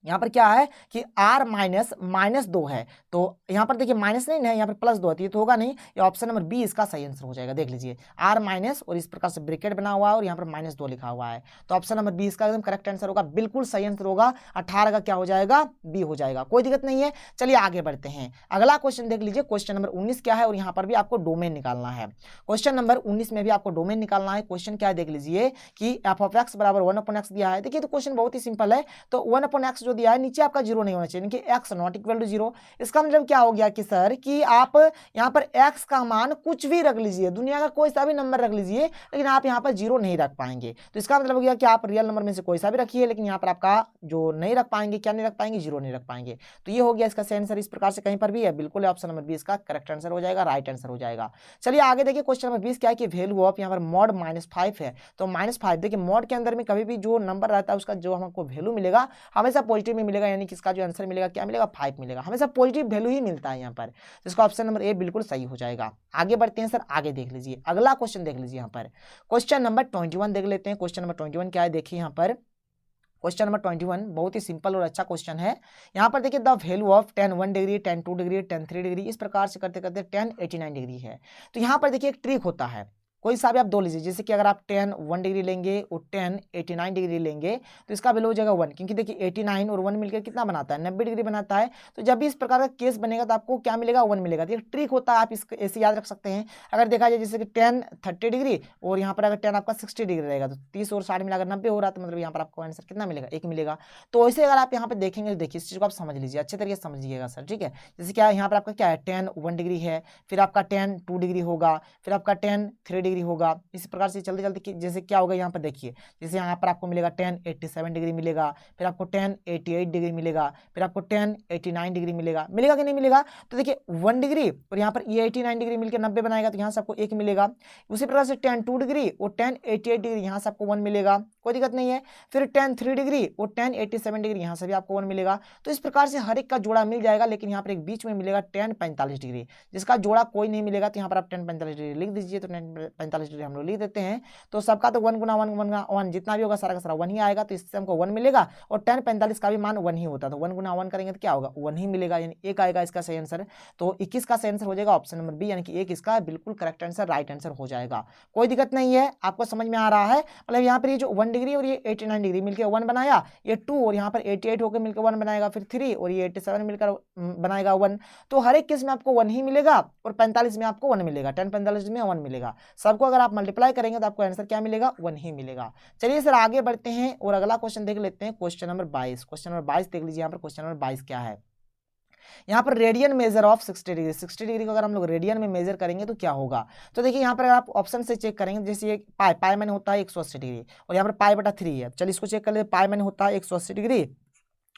यहाँ पर क्या है कि R-2 है, तो यहाँ पर देखिए माइनस नहीं है, यहाँ पर +2 है, तो ये तो होगा नहीं, ये ऑप्शन नंबर बी इसका सही आंसर हो जाएगा। देख लीजिए R- और इस प्रकार से ब्रैकेट बना हुआ है और यहाँ पर -2 लिखा हुआ है, तो ऑप्शन नंबर बी इसका एकदम करेक्ट आंसर होगा, बिल्कुल सही आंसर होगा। 18 का क्या हो जाएगा, बी हो जाएगा, कोई दिक्कत नहीं है। चलिए आगे बढ़ते हैं, अगला क्वेश्चन देख लीजिए। क्वेश्चन नंबर 19 क्या है, और यहाँ पर भी आपको डोमेन निकालना है। क्वेश्चन नंबर 19 में भी आपको डोमेन निकालना है। क्वेश्चन क्या है देख लीजिए कि एफ ऑफ एक्स बराबर 1/x दिया है। देखिए तो क्वेश्चन बहुत ही सिंपल है, तो 1/x जो दिया है नीचे आपका 0 नहीं होना चाहिए, कि x नॉट इक्वल टू 0। इसका मतलब क्या हो गया कि सर कि आप यहाँ पर x का मान कुछ भी रख लीजिए, दुनिया का कोई सा भी नंबर रख लीजिए, लेकिन आप यहाँ पर 0 नहीं रख पाएंगे। तो इसका मतलब हो गया कि आप रियल नंबर में से कोई सा भी रखिए, लेकिन यहाँ पर आपका जो नहीं रख पाएंगे, क्या नहीं रख पाएंगे, 0 नहीं रख पाएंगे। तो ये हो गया इसका सही आंसर, इस प्रकार से कहीं पर भी है, बिल्कुल ऑप्शन नंबर 20 का करेक्ट आंसर हो जाएगा, राइट आंसर हो जाएगा। चलिए आगे देखिए क्वेश्चन नंबर 20 क्या है कि वैल्यू ऑफ यहाँ पर मॉड -5 है, तो -5 देखिए मॉड के अंदर में कभी भी जो नंबर रहता है उसका जो हमको वैल्यू मिलेगा हमेशा पॉजिटिव में मिलेगा, यानी कि इसका जो आंसर मिलेगा क्या मिलेगा, 5 मिलेगा, हमेशा पॉजिटिव वैल्यू ही मिलता है यहाँ पर। तो इसका ऑप्शन नंबर ए बिल्कुल सही हो जाएगा। आगे बढ़ते हैं सर, आगे देख लीजिए, अगला क्वेश्चन देख लीजिए। यहाँ पर क्वेश्चन नंबर 21 देख लेते हैं। क्वेश्चन नंबर 21 क्या है देखिए यहाँ पर, क्वेश्चन नंबर 21 बहुत ही सिंपल और अच्छा क्वेश्चन है। यहाँ पर देखिए the value of tan 1 degree, tan 2 degree, tan 3 degree, इस प्रकार से करते करते tan 89 डिग्री है। तो यहाँ पर देखिए एक ट्रिक होता है, कोई सा भी आप दो लीजिए, जैसे कि अगर आप tan 1 डिग्री लेंगे और tan 89 डिग्री लेंगे तो इसका वैल्यू हो जाएगा 1, क्योंकि देखिए 89 और 1 मिलकर कितना बनाता है, 90 डिग्री बनाता है। तो जब भी इस प्रकार का केस बनेगा तो आपको क्या मिलेगा, 1 मिलेगा। तो एक ट्रिक होता है, आप इसको ऐसे याद रख सकते हैं। अगर देखा जाए जैसे कि tan 30 डिग्री और यहाँ पर अगर tan आपका 60 डिग्री रहेगा तो 30 और 60 मिलाकर 90 हो रहा है, तो मतलब यहाँ पर आपको आंसर कितना मिलेगा, 1 मिलेगा। तो वैसे अगर आप यहाँ पर देखेंगे तो देखिए इस चीज़ को आप समझ लीजिए, अच्छे तरीके से समझिएगा सर, ठीक है। जैसे क्या यहाँ पर आपका क्या है, tan 1 डिग्री है, फिर आपका tan 2 डिग्री होगा, फिर आपका tan 3 डिग्री होगा। इसी प्रकार से चलते चलते जैसे क्या होगा यहाँ पर देखिए, जैसे यहाँ पर आपको मिलेगा 1087 डिग्री मिलेगा, फिर आपको 1088 डिग्री मिलेगा, फिर आपको 1089 डिग्री मिलेगा कि नहीं मिलेगा। तो देखिए 1 डिग्री और यहाँ पर ये 89 डिग्री मिलकर 90 बनाएगा, तो यहाँ से आपको 1 मिलेगा। उसी प्रकार से 10 डिग्री और 1088 डिग्री यहाँ से आपको 1 मिलेगा, कोई दिक्कत नहीं है। फिर 10 डिग्री और 1087 डिग्री यहाँ से भी आपको 1 मिलेगा। तो इस प्रकार से हर एक का जोड़ा मिल जाएगा, लेकिन यहाँ पर एक बीच में मिलेगा 1045 डिग्री, जिसका जोड़ा कोई नहीं मिलेगा। तो यहाँ पर आप 1045 डिग्री लिख दीजिए, तो 1045 डिग्री हम लोग लिख देते हैं। तो सबका तो 1 गुना 1 गुना 1 जितना भी होगा सारा का सारा 1 ही आएगा, तो इससे हमको 1 मिलेगा। और 1045 का भी मान 1 ही होता है, तो 1 गुना 1 करेंगे तो क्या होगा, 1 ही मिलेगा, यानी 1 आएगा इसका सही आंसर। तो 21 का सही आंसर हो जाएगा ऑप्शन नंबर बी, यानी कि 1 इसका बिल्कुल करेक्ट आंसर, राइट आंसर हो जाएगा। कोई दिक्कत नहीं है, आपको समझ में आ रहा है। मतलब यहाँ पर ये जो 1 डिग्री और ये 89 डिग्री मिलकर 1 बनाया, ये 2 और यहाँ पर 88 होकर मिलकर 1 बनाएगा, फिर 3 और ये 87 मिलकर बनाएगा 1। तो हर एक केस में आपको 1 ही मिलेगा और 45 में आपको 1 मिलेगा, 1045 में 1 मिलेगा। सबको अगर आप मल्टीप्लाई करेंगे तो आपको आंसर क्या मिलेगा, 1 ही मिलेगा। चलिए सर आगे बढ़ते हैं और अगला क्वेश्चन देख लेते हैं, क्वेश्चन नंबर 22। क्वेश्चन नंबर 22 देख लीजिए, यहाँ पर क्वेश्चन नंबर 22 क्या है। यहाँ पर radian measure of 60 degree, 60 degree को अगर हम लोग रेडियन में मेजर करेंगे तो क्या होगा। तो देखिए यहाँ पर अगर आप ऑप्शन से चेक करेंगे, जैसे ये पाई मैंने होता है 180 डिग्री और यहाँ पर पाई बटा 3 है। चलिए इसको चेक कर ले, पाई मैंने होता है 180 डिग्री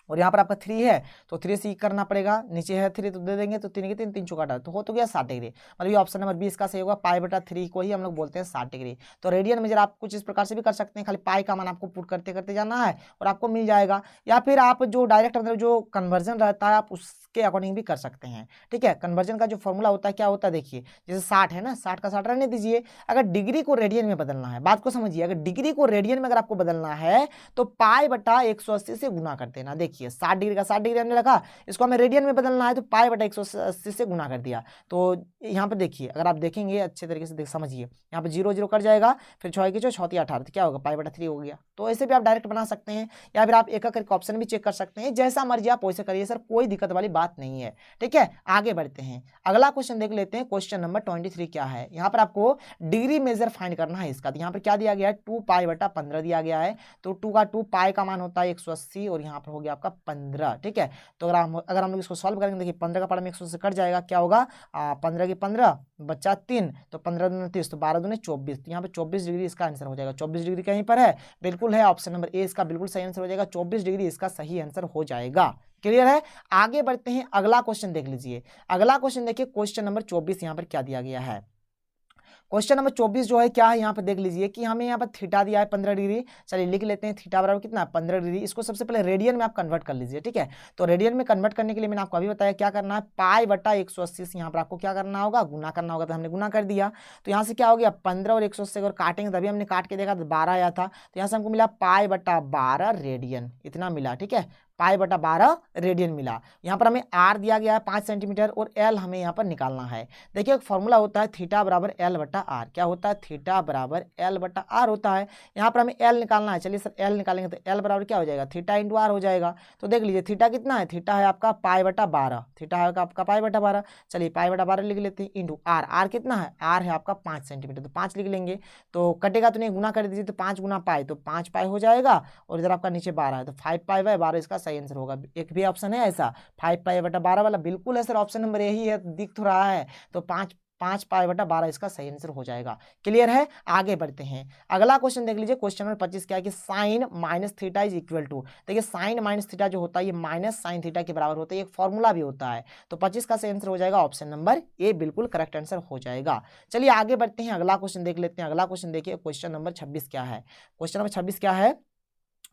और यहाँ पर आपका 3 है, तो 3 से करना पड़ेगा, नीचे है 3 तो दे देंगे, तो 3 के 3 3 चौका तो हो तो गया 60 डिग्री। मतलब ये ऑप्शन नंबर 20 का सही होगा, पाई बटा 3 को ही हम लोग बोलते हैं 60 डिग्री। तो रेडियन मेजर आप कुछ इस प्रकार से भी कर सकते हैं, खाली पाई का मान आपको पुट करते करते जाना है और आपको मिल जाएगा। या फिर आप जो डायरेक्ट मतलब जो कन्वर्जन रहता है आप उसके अकॉर्डिंग भी कर सकते हैं, ठीक है। कन्वर्जन का जो फॉर्मूला होता है क्या होता है, देखिए जैसे 60 है ना, 60 का 60 रहने दीजिए। अगर डिग्री को रेडियन में बदलना है, बात को समझिए, अगर डिग्री को रेडियन में अगर आपको बदलना है तो पाई बटा 180 से गुना कर देना। देखिए 60 डिग्री का 60 डिग्री हमने रखा, इसको हमें रेडियन में बदलना है तो पाई बटा 180 से गुना कर दिया। तो यहाँ पे देखिए, अगर आप देखेंगे अच्छे तरीके से समझिए, यहाँ पे 0 0 कट जाएगा, फिर 6 की 6 18, तो क्या होगा, पाई बटा 3 हो गया। तो ऐसे भी आप डायरेक्ट बना सकते हैं, या फिर आप एक एक करके ऑप्शन भी चेक कर सकते हैं, जैसा मर्जी आप वैसे करिए सर, कोई दिक्कत वाली बात नहीं है, ठीक है। आगे बढ़ते हैं, अगला क्वेश्चन देख लेते हैं। क्वेश्चन नंबर 23 क्या है। यहाँ पर आपको डिग्री मेजर फाइंड करना है इसका। तो यहाँ पर क्या दिया गया है, 2 पाई बटा 15 दिया गया है। तो 2 का 2 पाई का मान होता है 180 और यहाँ पर हो गया आपका 15, ठीक है। तो अगर हम लोग इसको सॉल्व करेंगे, देखिए 15 का पावर में 180 से कट जाएगा, क्या होगा 15 की 15 बच्चा 3, तो 15 दूनी 30, तो 12 दूनी 24, तो यहाँ पे 24 डिग्री इसका आंसर हो जाएगा। 24 डिग्री कहीं पर है, बिल्कुल है, ऑप्शन नंबर ए इसका बिल्कुल सही आंसर हो जाएगा। 24 डिग्री इसका सही आंसर हो जाएगा। क्लियर है। आगे बढ़ते हैं, अगला क्वेश्चन देख लीजिए। अगला क्वेश्चन देखिए, क्वेश्चन नंबर 24 यहाँ पर क्या दिया गया है। क्वेश्चन नंबर 24 जो है क्या है, यहाँ पर देख लीजिए कि हमें यहाँ पर थीटा दिया है 15 डिग्री। चलिए लिख लेते हैं, थीटा बराबर कितना, 15 डिग्री। इसको सबसे पहले रेडियन में आप कन्वर्ट कर लीजिए, ठीक है। तो रेडियन में कन्वर्ट करने के लिए मैंने आपको अभी बताया क्या करना है, पाई बटा 180 से यहाँ पर आपको क्या करना होगा, गुना करना होगा। तो हमने गुना कर दिया, तो यहाँ से क्या हो गया, 15 और 180 अगर काटेंगे, तभी हमने काट के देखा तो 12 आया था। तो यहाँ से हमको मिला पाई बटा 12 रेडियन, इतना मिला, ठीक है। पाई बटा 12 रेडियन मिला। यहाँ पर हमें आर दिया गया है 5 सेंटीमीटर और एल हमें यहाँ पर निकालना है। देखिए एक फॉर्मूला होता है थीटा बराबर एल बटा आर। क्या होता है, थीटा बराबर एल बटा आर होता है। यहाँ पर हमें एल निकालना है। चलिए सर एल निकालेंगे तो एल बराबर क्या हो जाएगा, थीटा इंटू आर हो जाएगा। तो देख लीजिए थीटा कितना है, थीटा है आपका पाई बटा 12, थीटा है आपका पाई बटा 12। चलिए पाई बटा 12 लिख लेते हैं, इंटू आर, आर कितना है, आर है आपका 5 सेंटीमीटर, तो 5 लिख लेंगे। तो कटेगा तो नहीं, गुना कर दीजिए, तो 5 गुना पाई, तो 5 पाई हो जाएगा। और इधर आपका नीचे 12 है, तो 5 पाई बाय 12 इसका सही आंसर होगा। एक भी ऑप्शन है ऐसा 5 पाई बटा 12 वाला, बिल्कुल है सर, ऑप्शन नंबर यही है, दिख तो रहा है। तो 5 पाई बटा 12 इसका सही आंसर हो जाएगा। क्लियर है। आगे बढ़ते हैं, अगला क्वेश्चन देख लीजिए। क्वेश्चन नंबर 25 क्या है कि sine minus theta is equal to. देखिए साइन माइनस थीटा जो होता है ये माइनस साइन थीटा के बराबर होता है, एक फॉर्मूला भी होता है। तो 25 का सही आंसर हो जाएगा ऑप्शन नंबर ए, बिल्कुल करेक्ट आंसर हो जाएगा। चलिए आगे बढ़ते हैं, अगला क्वेश्चन देख लेते हैं। अगला क्वेश्चन देखिए, क्वेश्चन नंबर 26 क्या है। क्वेश्चन नंबर 26 क्या है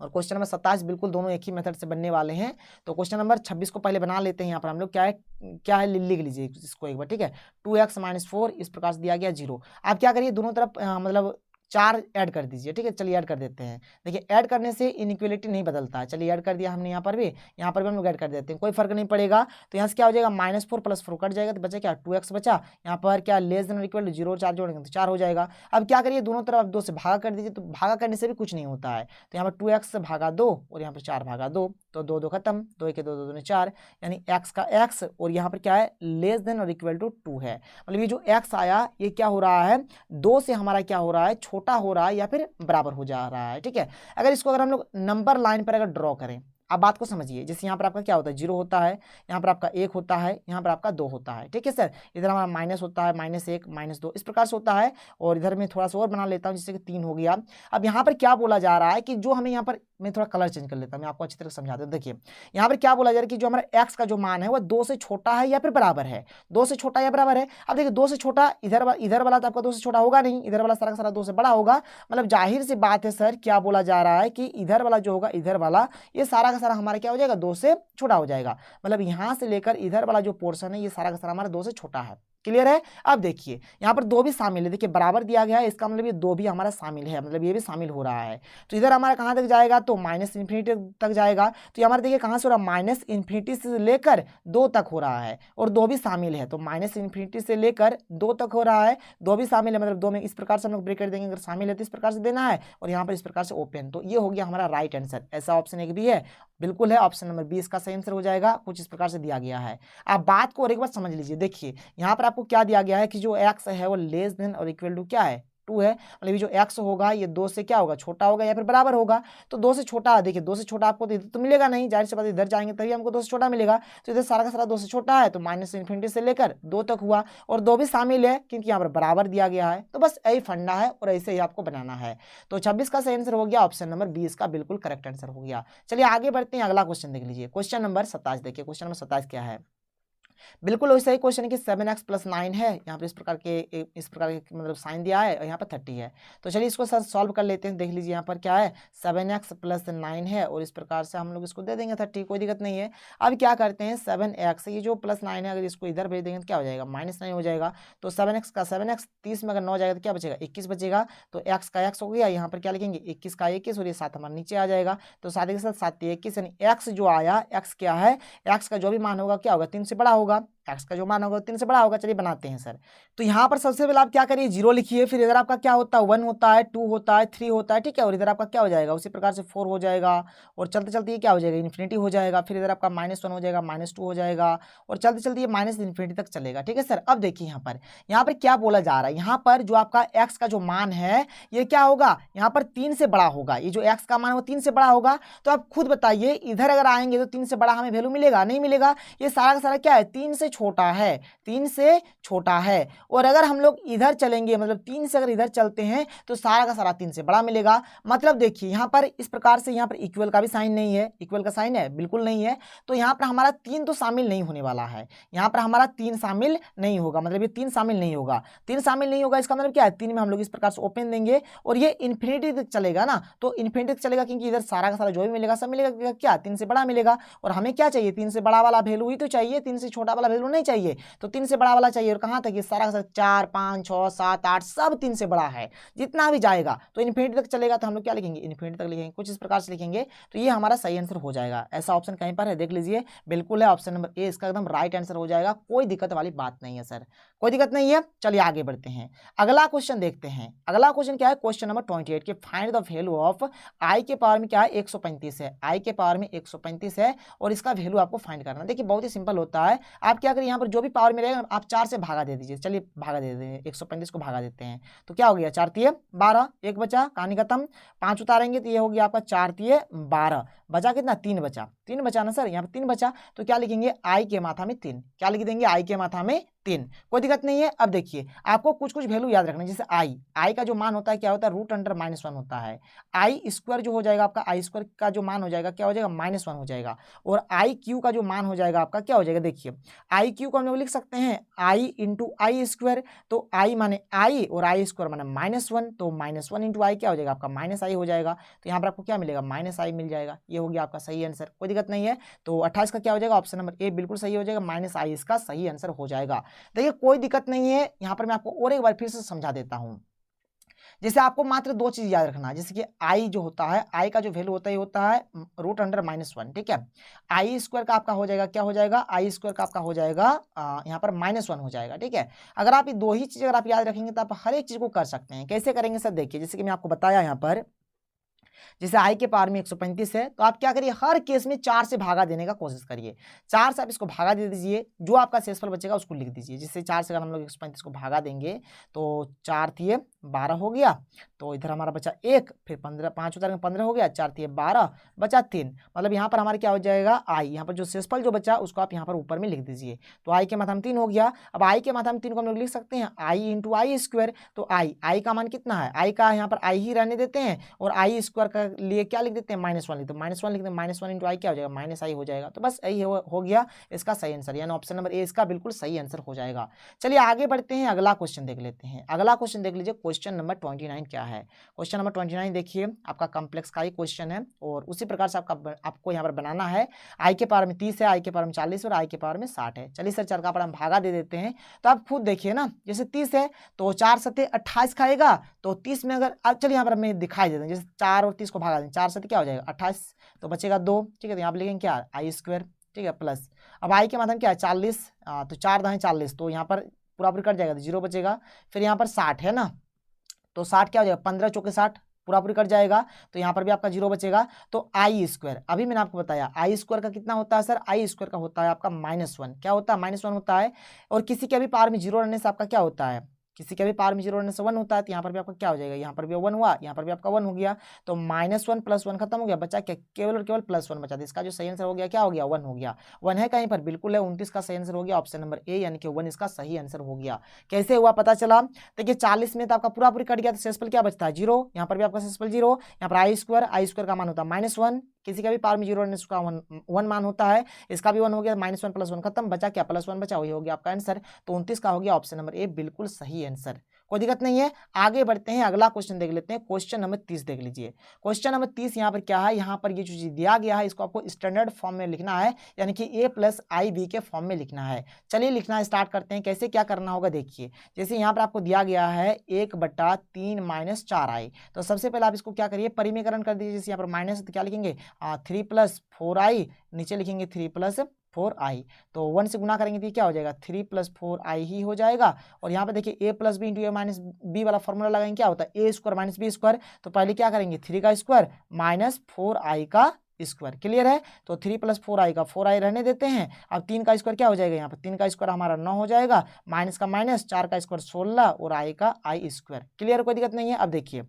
और क्वेश्चन नंबर 27 बिल्कुल दोनों एक ही मेथड से बनने वाले हैं। तो क्वेश्चन नंबर 26 को पहले बना लेते हैं। यहाँ पर हम लोग क्या है लिख लीजिए इसको एक बार, ठीक है। 2x - 4 इस प्रकार से दिया गया 0। आप क्या करिए, दोनों तरफ मतलब 4 ऐड कर दीजिए, ठीक है। चलिए ऐड कर देते हैं। देखिए ऐड करने से इनइक्वालिटी नहीं बदलता है। चलिए ऐड कर दिया हमने, यहाँ पर भी हम लोग ऐड कर देते हैं, कोई फर्क नहीं पड़ेगा। तो यहाँ से क्या हो जाएगा, -4 + 4 कट जाएगा, तो बचा क्या 2x बचा। यहाँ पर क्या लेस देन इक्वल टू 0 4 जोड़ेंगे तो 4 हो जाएगा। अब क्या करिए, दोनों तरफ 2 से भागा कर दीजिए, तो भागा करने से भी कुछ नहीं होता है। तो यहाँ पर 2x से भागा 2 और यहाँ पर 4 भागा 2, तो 2 2 खत्म, 2 1 2 2 2 4, यानी x का x और यहाँ पर क्या है लेस देन और इक्वल टू 2 है। मतलब ये जो x आया ये क्या हो रहा है, 2 से हमारा क्या हो रहा है, छोटा हो रहा है या फिर बराबर हो जा रहा है, ठीक है। अगर इसको हम लोग नंबर लाइन पर अगर ड्रॉ करें, आप बात को समझिए। जैसे यहाँ पर आपका क्या होता है 0 होता है, यहाँ पर आपका 1 होता है, यहाँ पर आपका 2 होता है, ठीक है सर। इधर हमारा माइनस होता है, -1 -2 इस प्रकार से होता है। और इधर मैं थोड़ा सा और बना लेता हूँ जिससे कि 3 हो गया। अब यहाँ पर क्या बोला जा रहा है कि जो हमें यहाँ पर, मैं थोड़ा कलर चेंज कर लेता हूँ, मैं आपको अच्छी तरह समझा दूँ। देखिए यहाँ पर क्या बोला जा रहा है कि जो हमारा x का जो मान है वो 2 से छोटा है या फिर बराबर है, 2 से छोटा या बराबर है। अब देखिए 2 से छोटा, इधर वाला तो आपका 2 से छोटा होगा नहीं, इधर वाला सारा का सारा 2 से बड़ा होगा। मतलब जाहिर सी बात है सर, क्या बोला जा रहा है कि इधर वाला जो होगा, इधर वाला ये सारा का सारा हमारा क्या हो जाएगा 2 से छोटा हो जाएगा। मतलब यहाँ से लेकर इधर वाला जो पोर्शन है ये सारा का सारा हमारा 2 से छोटा है। क्लियर है। अब देखिए यहाँ पर 2 भी शामिल है, देखिए बराबर दिया गया है, इसका मतलब ये 2 भी हमारा शामिल है, मतलब ये भी शामिल हो रहा है। तो इधर हमारा कहाँ तक जाएगा, तो -इन्फिनिटी तक जाएगा। तो ये हमारा देखिए कहाँ से हो रहा है, -इन्फिनिटी से लेकर 2 तक हो रहा है, और 2 भी शामिल है। तो -इन्फिनिटी से लेकर 2 तक हो रहा है, 2 भी शामिल है, मतलब 2 में इस प्रकार से हम लोग ब्रैकेट देंगे, अगर शामिल है तो इस प्रकार से देना है, और यहाँ पर इस प्रकार से ओपन। तो ये हो गया हमारा राइट आंसर। ऐसा ऑप्शन एक भी है, बिल्कुल है, ऑप्शन नंबर 20 का सही आंसर हो जाएगा। कुछ इस प्रकार से दिया गया है। आप बात को और एक बार समझ लीजिए। देखिए यहाँ पर आपको क्या दिया गया है कि जो x है वो लेस देन और इक्वल टू क्या है 2 है। मतलब ये जो x होगा ये 2 से क्या होगा, छोटा होगा या फिर बराबर होगा। तो 2 से छोटा, देखिए 2 से छोटा आपको तो मिलेगा नहीं, जाहिर सी बात इधर जाएंगे तभी हमको 2 से छोटा मिलेगा। तो इधर सारा का सारा 2 से छोटा है, तो -इन्फिनिटी से लेकर 2 तक हुआ, और 2 भी शामिल है क्योंकि यहाँ पर बराबर दिया गया है। तो बस यही फंडा है और ऐसे ही आपको बनाना है। तो 26 का सही आंसर हो गया, ऑप्शन नंबर 20 का बिल्कुल करेक्ट आंसर हो गया। चलिए आगे बढ़ते हैं, अगला क्वेश्चन देख लीजिए। क्वेश्चन नंबर 27 देखिए, क्वेश्चन नंबर 27 क्या है। बिल्कुल वैसा ही क्वेश्चन है कि 7x + 9 है, यहाँ पर इस प्रकार के मतलब साइन दिया है, और यहाँ पर 30 है। तो चलिए इसको सर सॉल्व कर लेते हैं। देख लीजिए यहाँ पर क्या है, 7x + 9 है, और इस प्रकार से हम लोग इसको दे देंगे 30, कोई दिक्कत नहीं है। अब क्या करते हैं, 7x ये जो +9 है, अगर इसको इधर भेज देंगे तो क्या हो जाएगा, -9 हो जाएगा। तो 7x का 7x 30 में अगर 9 जाएगा तो क्या बचेगा, 21 बचेगा। तो x का x हो गया, यहाँ पर क्या लिखेंगे 21 का 21, और ये 7 हमारे नीचे आ जाएगा। तो 7 के साथ 7 21, यानी x जो आया, x क्या है, x का जो भी मान होगा क्या होगा, 3 से बड़ा होगा। x का जो मान होगा 3 से बड़ा होगा। चलिए बनाते हैं सर। तो यहाँ पर सबसे पहले आप क्या करिए, 0 लिखिए, फिर इधर आपका क्या होता है 1 होता है, 2 होता है, 3 होता है, ठीक है। और इधर आपका क्या हो जाएगा, उसी प्रकार से 4 हो जाएगा, और चलते चलते ये क्या हो जाएगा, इन्फिनिटी हो जाएगा। फिर इधर आपका -1 हो जाएगा, -2 हो जाएगा, और चलते चलते ये -इन्फिनिटी तक चलेगा, ठीक है सर। अब देखिए यहाँ पर क्या बोला जा रहा है, यहाँ पर जो आपका x का जो मान है ये क्या होगा, यहाँ पर 3 से बड़ा होगा। ये जो x का मान है वो 3 से बड़ा होगा। तो आप खुद बताइए, इधर अगर आएंगे तो 3 से बड़ा हमें वैल्यू मिलेगा, नहीं मिलेगा। ये सारा का सारा क्या है, 3 से छोटा है, 3 से छोटा है। और अगर हम लोग इधर चलेंगे, मतलब 3 से अगर इधर चलते हैं तो सारा का सारा 3 से बड़ा मिलेगा। मतलब देखिए यहाँ पर इस प्रकार से, यहाँ पर इक्वल का भी साइन नहीं है, इक्वल का साइन है बिल्कुल नहीं है। तो यहाँ पर हमारा 3 तो शामिल नहीं होने वाला है, यहाँ पर हमारा 3 शामिल नहीं होगा, मतलब ये 3 शामिल नहीं होगा। 3 शामिल नहीं होगा, इसका मतलब क्या है, 3 में हम लोग इस प्रकार से ओपन देंगे, और ये इन्फिनिटी तक चलेगा ना, तो इन्फिनिटी तक चलेगा, क्योंकि इधर सारा का सारा जो भी मिलेगा सब मिलेगा क्या, 3 से बड़ा मिलेगा। और हमें क्या चाहिए, 3 से बड़ा वाला वैल्यू ही तो चाहिए, 3 से छोटा वाला वैल्यू नहीं चाहिए। तो 3 से बड़ा वाला चाहिए, और कहाँ तक, ये सारा का सारा 4 5 6 7 8 सब 3 से बड़ा है। जितना भी जाएगा तो इन्फिनिटी तक चलेगा, तो हम लोग क्या लिखेंगे, इन्फिनिटी तक लिखेंगे, कुछ इस प्रकार से लिखेंगे। तो ये हमारा सही आंसर हो जाएगा। ऐसा ऑप्शन कहीं पर है, देख लीजिए, बिल्कुल है, ऑप्शन नंबर ए इसका एकदम राइट आंसर हो जाएगा। कोई दिक्कत वाली बात नहीं है सर, कोई दिक्कत नहीं है। चलिए आगे बढ़ते हैं, अगला क्वेश्चन देखते हैं। अगला क्वेश्चन क्या है, क्वेश्चन नंबर 28 के find the value of i के पावर में क्या है 135 है, i के पावर में 135 है, और इसका वैल्यू आपको फाइंड करना है। देखिए बहुत ही सिंपल होता है। आप क्या करिए, यहाँ पर जो भी पावर में रहेगा आप 4 से भागा दे दीजिए। चलिए भागा दे देते हैं, 135 को भागा देते हैं, तो क्या हो गया, 4 तिये 12, 1 बचा, कहानी खत्म। 5 उतारेंगे तो ये हो गया आपका 4 तिये 12, बचा कितना, 3 बचा, 3 बचा ना सर, यहाँ पर 3 बचा। तो क्या लिखेंगे, आई के माथा में 3, क्या लिख देंगे, आई के माथा में 3, कोई दिक्कत नहीं है। अब देखिए आपको कुछ कुछ वैल्यू याद रखना है, जैसे आई का जो मान होता है क्या होता है, √(-1) होता है। आई स्क्वायर जो हो जाएगा आपका, आई स्क्वायर का जो मान हो जाएगा क्या हो जाएगा, -1 हो जाएगा। और आई क्यू का जो मान हो जाएगा आपका क्या हो जाएगा, देखिए आई क्यू को हम लोग लिख सकते हैं आई इंटू आई स्क्वायर। तो आई माने आई, और आई स्क्वायर माने -1, तो -1 इंटू आई क्या हो जाएगा आपका, -i हो जाएगा। तो यहाँ पर आपको क्या मिलेगा, -i मिल जाएगा। ये हो गया आपका सही आंसर, कोई दिक्कत नहीं है। तो 28 का क्या हो जाएगा, ऑप्शन नंबर ए बिल्कुल सही हो जाएगा, -i इसका सही आंसर हो जाएगा। देखिए कोई दिक्कत नहीं है, यहाँ पर मैं आपको और एक बार फिर से समझा देता हूं। जैसे आपको मात्र 2 चीज याद रखना है, जैसे कि आई जो होता है, आई का जो वैल्यू होता है ये होता है √(-1), ठीक है। आई स्क्वायर का आपका हो जाएगा क्या हो जाएगा, आई स्क्वायर का आपका हो जाएगा यहाँ पर -1 हो जाएगा, ठीक है। अगर आप ये 2 ही चीज अगर आप याद रखेंगे तो आप हर एक चीज को कर सकते हैं। कैसे करेंगे सर, देखिए जैसे कि मैं आपको बताया यहाँ पर जैसे i के पावर में 135 है तो आप क्या करिए, हर केस में 4 से भागा देने का कोशिश करिए। 4 से आप इसको भागा दे दीजिए, जो आपका शेषफल बचेगा उसको लिख दीजिए। जिससे 4 से अगर हम लोग 135 को भागा देंगे तो 4 थिए 12 हो गया, तो इधर हमारा बचा 1, फिर 15, 5 उतारेंगे 15 हो गया, 4 थिए 12 बचा 3, मतलब यहाँ पर हमारे क्या हो जाएगा i, यहाँ पर जो शेषफल जो बचा उसको आप यहाँ पर ऊपर में लिख दीजिए। तो i के माध्यम 3 हो गया। अब i के माध्यम 3 को हम लोग लिख सकते हैं i इंटू आई स्क्वायर। तो i का मान कितना है, i का यहाँ पर i ही रहने देते हैं और आई स्क्वायर का लिए क्या लिख देते हैं, -1 लिखते हैं। -1 लिखते हैं, -1 इंटू आई क्या हो जाएगा, -i हो जाएगा। तो बस यही हो गया इसका सही आंसर, यानी ऑप्शन नंबर ए इसका बिल्कुल सही आंसर हो जाएगा। चलिए आगे बढ़ते हैं, अगला क्वेश्चन देख लेते हैं। अगला क्वेश्चन देख लीजिए, क्वेश्चन नंबर 29 क्या है। क्वेश्चन नंबर 29 देखिए, आपका कॉम्प्लेक्स का ही क्वेश्चन है और उसी प्रकार से आपको यहाँ पर बनाना है। i के पावर में 30 है, i के पावर में 40 और i के पावर में 60 है। चलिए सर 4 का पावर हम भागा दे देते हैं। तो आप खुद देखिए ना, जैसे 30 है तो 4 सत्ते 28 खाएगा, तो 30 में अगर चलिए यहाँ पर हमें दिखाई देते हैं, जैसे 4 और 30 को भागा दें, 4 सत्ते क्या हो जाएगा 28, तो बचेगा 2, ठीक है। तो यहाँ पर लिखेंगे क्या, आई स्क्वायर, ठीक है, प्लस अब i के माध्यम क्या है 40, तो 4 दाएं 40, तो यहाँ पर पूरा पूरी कट जाएगा तो 0 बचेगा। फिर यहाँ पर 60 है ना, तो 60 क्या हो जाएगा, 15 चौके 60, पूरा पूरी कट जाएगा, तो यहाँ पर भी आपका 0 बचेगा। तो आई स्क्वायर, अभी मैंने आपको बताया आई स्क्वायर का कितना होता है सर, आई स्क्वायर का होता है आपका -1, क्या होता है -1 होता है। और किसी के भी पावर में 0 रहने से आपका क्या होता है, किसी के भी पावर में 0 रहने से 1 होता है। तो यहाँ पर भी आपका क्या हो जाएगा, यहाँ पर भी 1 हुआ, यहाँ पर भी आपका 1 हो गया। तो -1 + 1 खत्म हो गया, बचा क्या, केवल और केवल +1 बचा। इसका जो सही आंसर हो गया क्या हो गया, 1 हो गया। 1 है कहीं पर, बिल्कुल है, 29 का सही आंसर हो गया ऑप्शन नंबर ए, यानी कि 1 इसका सही आंसर हो गया। कैसे हुआ पता चला, देखिए 40 में तो आपका पूरा पूरी कट गया, तो शेषफल क्या बचता है 0, यहाँ पर भी आपका शेषफल 0, यहाँ पर आई स्क्वायर का मान होता है -1, किसी का भी पावर में 0 रहने से उसका 1 मान होता है, इसका भी 1 हो गया, -1 + 1 खत्म, बचा क्या +1 बचा, वही हो गया आपका आंसर। तो 29 का हो गया ऑप्शन नंबर ए बिल्कुल सही आंसर, कोई दिक्कत नहीं है। आगे बढ़ते हैं, अगला क्वेश्चन देख लेते हैं। क्वेश्चन नंबर 30 देख लीजिए। क्वेश्चन नंबर 30 यहाँ पर क्या है, यहाँ पर ये जो चीज दिया गया है इसको आपको स्टैंडर्ड फॉर्म में लिखना है, यानी कि a + ib के फॉर्म में लिखना है। चलिए लिखना स्टार्ट करते हैं। कैसे क्या करना होगा देखिए, जैसे यहाँ पर आपको दिया गया है 1/3 - 4i, तो सबसे पहले आप इसको क्या करिए, परिमीकरण कर दीजिए। जैसे यहाँ पर माइनस तो क्या लिखेंगे 3 + 4i, नीचे लिखेंगे 3 + 4i, तो 1 से गुना करेंगे तो क्या हो जाएगा 3 + 4i ही हो जाएगा। और यहाँ पे देखिए a + b × a - b वाला फॉर्मूला लगाएंगे, क्या होता है a² - b²। तो पहले क्या करेंगे 3 का स्क्वायर -4i का स्क्वायर, क्लियर है। तो 3 + 4i का 4i रहने देते हैं। अब 3 का स्क्वायर क्या हो जाएगा, यहाँ पर 3 का स्क्वायर हमारा 9 हो जाएगा, माइनस का माइनस, 4 का स्क्वायर 16 और i का i², क्लियर, कोई दिक्कत नहीं है। अब देखिए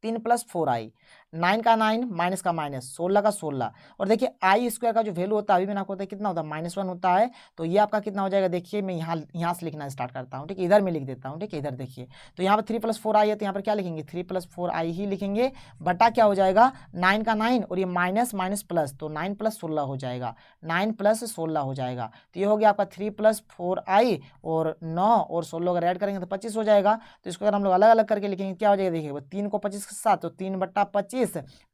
3 + 4i, 9 का 9, माइनस का माइनस, 16 का 16, और देखिए आई स्क्वायर का जो वैल्यू होता है अभी मैंने आपको बताया कितना होता है -1 होता है। तो ये आपका कितना हो जाएगा, देखिए मैं यहाँ से लिखना स्टार्ट करता हूँ, ठीक है, इधर में लिख देता हूँ, ठीक है, इधर देखिए। तो यहाँ पर 3 + 4i है, तो यहाँ पर क्या लिखेंगे 3 + 4i ही लिखेंगे, बटा क्या हो जाएगा 9 का 9 और ये माइनस माइनस प्लस, तो 9 + 16 हो जाएगा, 9 + 16 हो जाएगा। तो ये हो गया आपका 3 + 4i और 9 और 16 अगर ऐड करेंगे तो 25 हो जाएगा। तो इसको अगर हम लोग अलग अलग करके लिखेंगे क्या हो जाएगा, देखिए वो 3 को 25 के साथ, तो 3/25